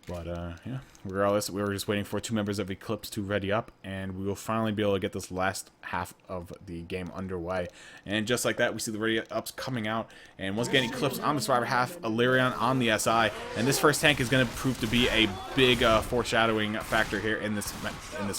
But yeah, regardless, we were just waiting for 2 members of Eclipse to ready up, and we will finally be able to get this last half of the game underway. And just like that, we see the ready ups coming out, and once again, Eclipse on the Survivor half, Alerion on the SI, and this first tank is going to prove to be a big foreshadowing factor here in this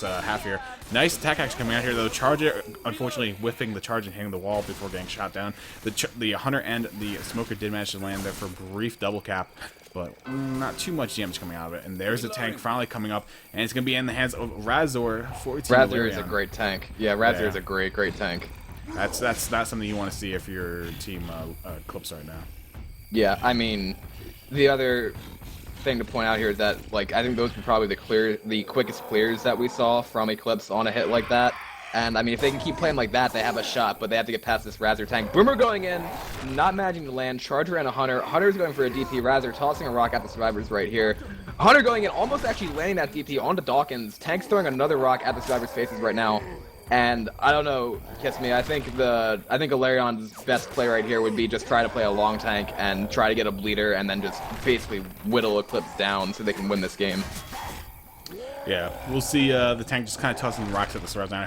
half here. Nice attack action coming out here, though. Charger, unfortunately, whiffing the charge and hitting the wall before getting shot down. The Hunter and the Smoker did manage to land there for a brief double cap, but not too much damage coming out of it. And there's the tank finally coming up, and it's going to be in the hands of Razor for Team Razor Alerion. is a great tank. Yeah, Razor is a great tank. That's something you want to see if you're Team Eclipse right now. Yeah, I mean, the other thing to point out here is that, like, I think those were probably the quickest clears that we saw from Eclipse on a hit like that. And I mean, if they can keep playing like that, they have a shot, but they have to get past this Razor tank. Boomer going in, not managing to land. Charger and a Hunter. Hunter's going for a DP. Razor tossing a rock at the survivors right here. Hunter going in, almost actually landing that DP onto Dawkins. Tank's throwing another rock at the survivors' faces right now. And I don't know, Kissme, I think Alerion's best play right here would be just try to play a long tank and try to get a bleeder and then just basically whittle Eclipse down so they can win this game. Yeah, we'll see the tank just kind of tossing rocks at the surrounds now.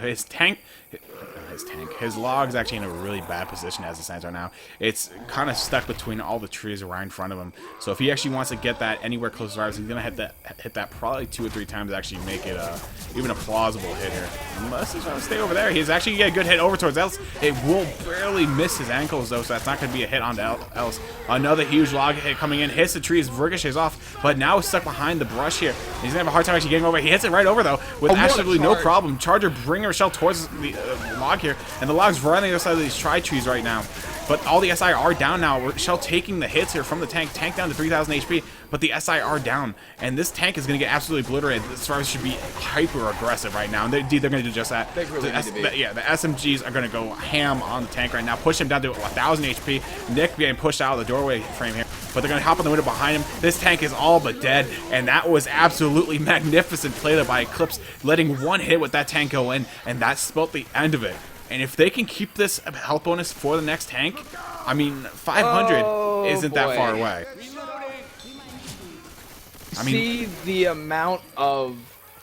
His log is actually in a really bad position as it stands right now. It's kind of stuck between all the trees right in front of him. So if he actually wants to get that anywhere close to survivors, he's gonna hit that probably 2 or 3 times to actually make it even a plausible hit here. Unless he's trying to stay over there, he's actually get a good hit over towards Else. It will barely miss his ankles though, so that's not gonna be a hit on Else. Another huge log hit coming in, hits the trees, ricochets off, but now he's stuck behind the brush here. He's gonna have a hard time actually getting over. He hits it right over though, with absolutely no problem. Charger bringing Rochelle towards the log here, and the log's right on the other side of these tri-trees right now. But all the SI are down now. Rochelle taking the hits here from the tank. Tank down to 3,000 HP, but the SI are down. And this tank is going to get absolutely obliterated. The survivors should be hyper aggressive right now. And they're going to do just that. They really need to be. Yeah, the SMGs are going to go ham on the tank right now. Push him down to 1,000 HP. Nick getting pushed out of the doorway frame here. But they're going to hop on the window behind him. This tank is all but dead. And that was absolutely magnificent play there by Eclipse, letting one hit with that tank go in. And that spelled the end of it. And if they can keep this health bonus for the next tank, I mean, 500 isn't that far away. I mean, see the amount of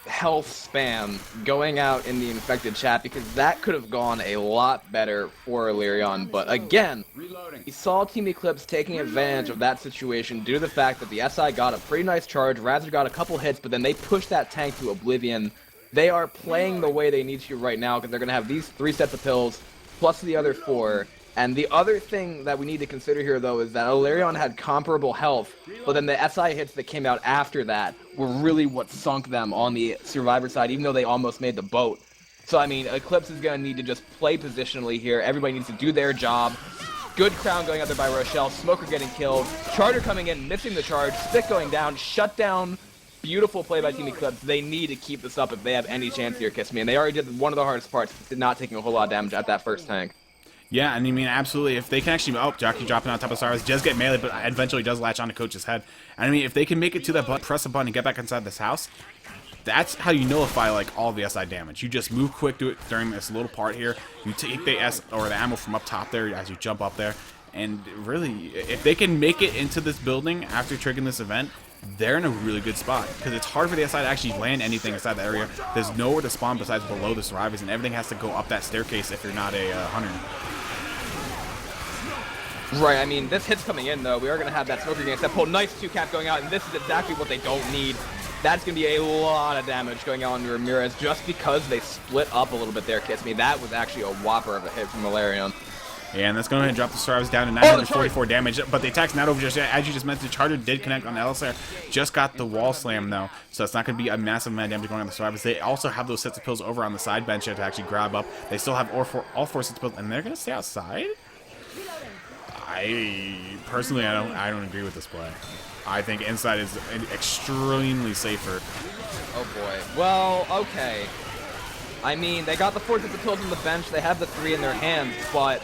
health spam going out in the infected chat, because that could have gone a lot better for Alerion. But again, we saw Team Eclipse taking advantage of that situation due to the fact that the SI got a pretty nice charge, Razor got a couple hits, but then they pushed that tank to oblivion. They are playing the way they need to right now because they're going to have these 3 sets of pills plus the other 4. And the other thing that we need to consider here, though, is that Alerion had comparable health, but then the SI hits that came out after that were really what sunk them on the survivor side, even though they almost made the boat. So, I mean, Eclipse is going to need to just play positionally here. Everybody needs to do their job. Good crown going out there by Rochelle. Smoker getting killed. Charger coming in, missing the charge. Stick going down. Shut down. Beautiful play by Team Eclipse. They need to keep this up if they have any chance here, Kissme. And they already did one of the hardest parts, not taking a whole lot of damage at that first tank. yeah, and I mean, absolutely. If they can actually... Oh, Jockey dropping on top of Cyrus. Does get melee, but eventually does latch onto Coach's head. And I mean, if they can make it to that button, press a button, and get back inside this house, that's how you nullify, like, all the SI damage. You just move quick, do it during this little part here. You take the S or the ammo from up top there as you jump up there. And really, if they can make it into this building after triggering this event, they're in a really good spot, because it's hard for the SI to actually land anything inside the area. There's nowhere to spawn besides below the survivors, and everything has to go up that staircase if you're not a hunter. Right, I mean, this hit's coming in, though. We are going to have that Smoker against that pull. Nice 2-cap going out, and this is exactly what they don't need. That's going to be a lot of damage going out on Ramirez just because they split up a little bit there, Kissme. That was actually a whopper of a hit from Alerion. Yeah, and let's go ahead and drop the survivors down to 944 damage, but the attack's not over just yet. As you just mentioned, the Charger did connect on the LSR. Just got the wall slam, though, so it's not going to be a massive amount of damage going on the survivors. They also have those sets of pills over on the side bench here to actually grab up. They still have all four sets of pills, and they're going to stay outside? Personally, I don't agree with this play. I think inside is extremely safer. Oh, boy. Well, okay. I mean, they got the 4 sets of pills on the bench. They have the 3 in their hands, but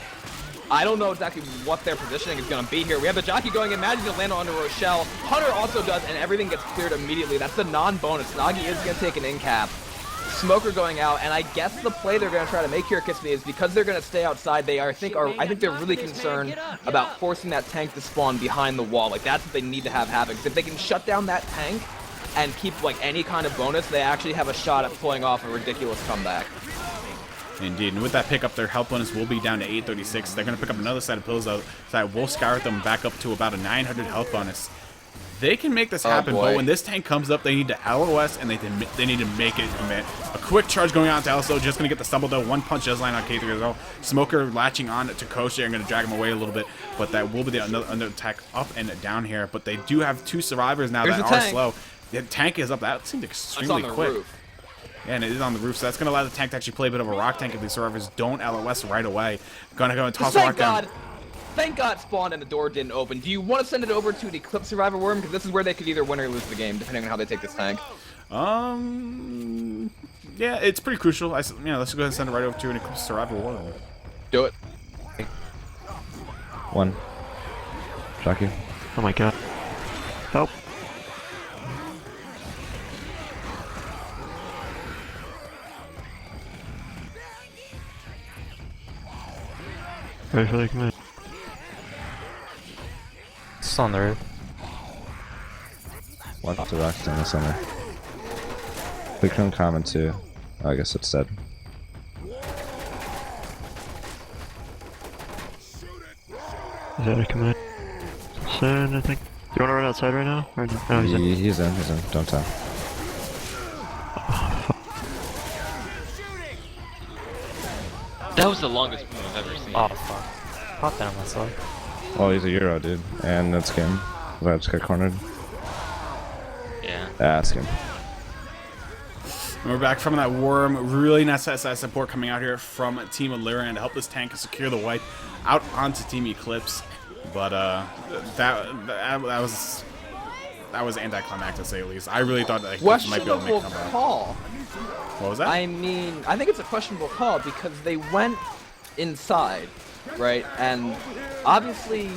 I don't know exactly what their positioning is going to be here. We have the Jockey going in, managing to land onto Rochelle. Hunter also does, and everything gets cleared immediately. That's the non-bonus. Nagi is going to take an in-cap. Smoker going out, and I guess the play they're going to try to make here, Kissme, is because they're going to stay outside. I think they're really concerned about forcing that tank to spawn behind the wall. Like, that's what they need to have happen. Because if they can shut down that tank and keep, like, any kind of bonus, they actually have a shot at pulling off a ridiculous comeback. Indeed, and with that pickup, their health bonus will be down to 836. They're going to pick up another set of pills, though, so that will skyrocket them back up to about a 900 health bonus. They can make this happen, but when this tank comes up, they need to LOS, and they need to make it commit. A quick charge going on to LSO, just going to get the stumble, though. One punch does land on K3 as well. Smoker latching on to Coach there and going to drag him away a little bit, but that will be the another attack up and down here. But they do have 2 survivors now that are slow. The tank is up. That seemed extremely quick. Roof. Yeah, and it is on the roof, so that's going to allow the tank to actually play a bit of a rock tank if the survivors don't LOS right away. Going to go and toss a rock down. Thank God spawned and the door didn't open. Do you want to send it over to the Eclipse Survivor Worm? Because this is where they could either win or lose the game, depending on how they take this tank. Yeah, it's pretty crucial. Let's go ahead and send it right over to an Eclipse Survivor Worm. Do it. 1. Jockey. Oh my god. Help. Ready for the commit. Still on the roof. 1 off the rocks down the center. They come common too. Oh, I guess it's dead. Is that a command? Soon, I think. Do you want to run outside right now? Or no? Oh, he's in. He's in. He's in. Don't tell. That was the longest boom I've ever seen. Oh fuck. Pop that on myself. Oh, he's a Euro, dude. And that's game. I just got cornered. Yeah. Ask him. And we're back from that worm. Really nice support coming out here from Team Alerion to help this tank secure the wipe out onto Team Eclipse. But that was anticlimactic to say the least. I really thought that Eclipse might be able to make a Questionable comeback. call. What was that? I mean, I think it's a questionable call because they went inside, right? And obviously,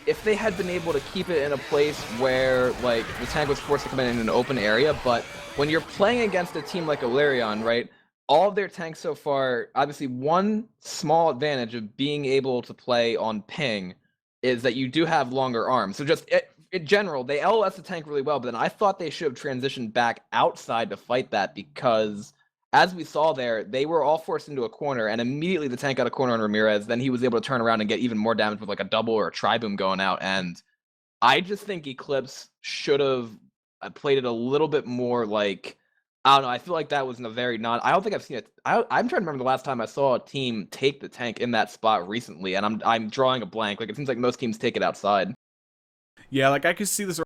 if they had been able to keep it in a place where, like, the tank was forced to come in an open area, but when you're playing against a team like Alerion, right, all of their tanks so far, obviously one small advantage of being able to play on ping is that you do have longer arms. So just in general, they LOS the tank really well, but then I thought they should have transitioned back outside to fight that because, as we saw there, they were all forced into a corner, and immediately the tank got a corner on Ramirez. Then he was able to turn around and get even more damage with like a double or a tri-boom going out. And I just think Eclipse should have played it a little bit more like, I don't know, I feel like that was in a very I don't think I've seen it. I'm trying to remember the last time I saw a team take the tank in that spot recently, and I'm drawing a blank. Like, it seems like most teams take it outside. Yeah, like I could see this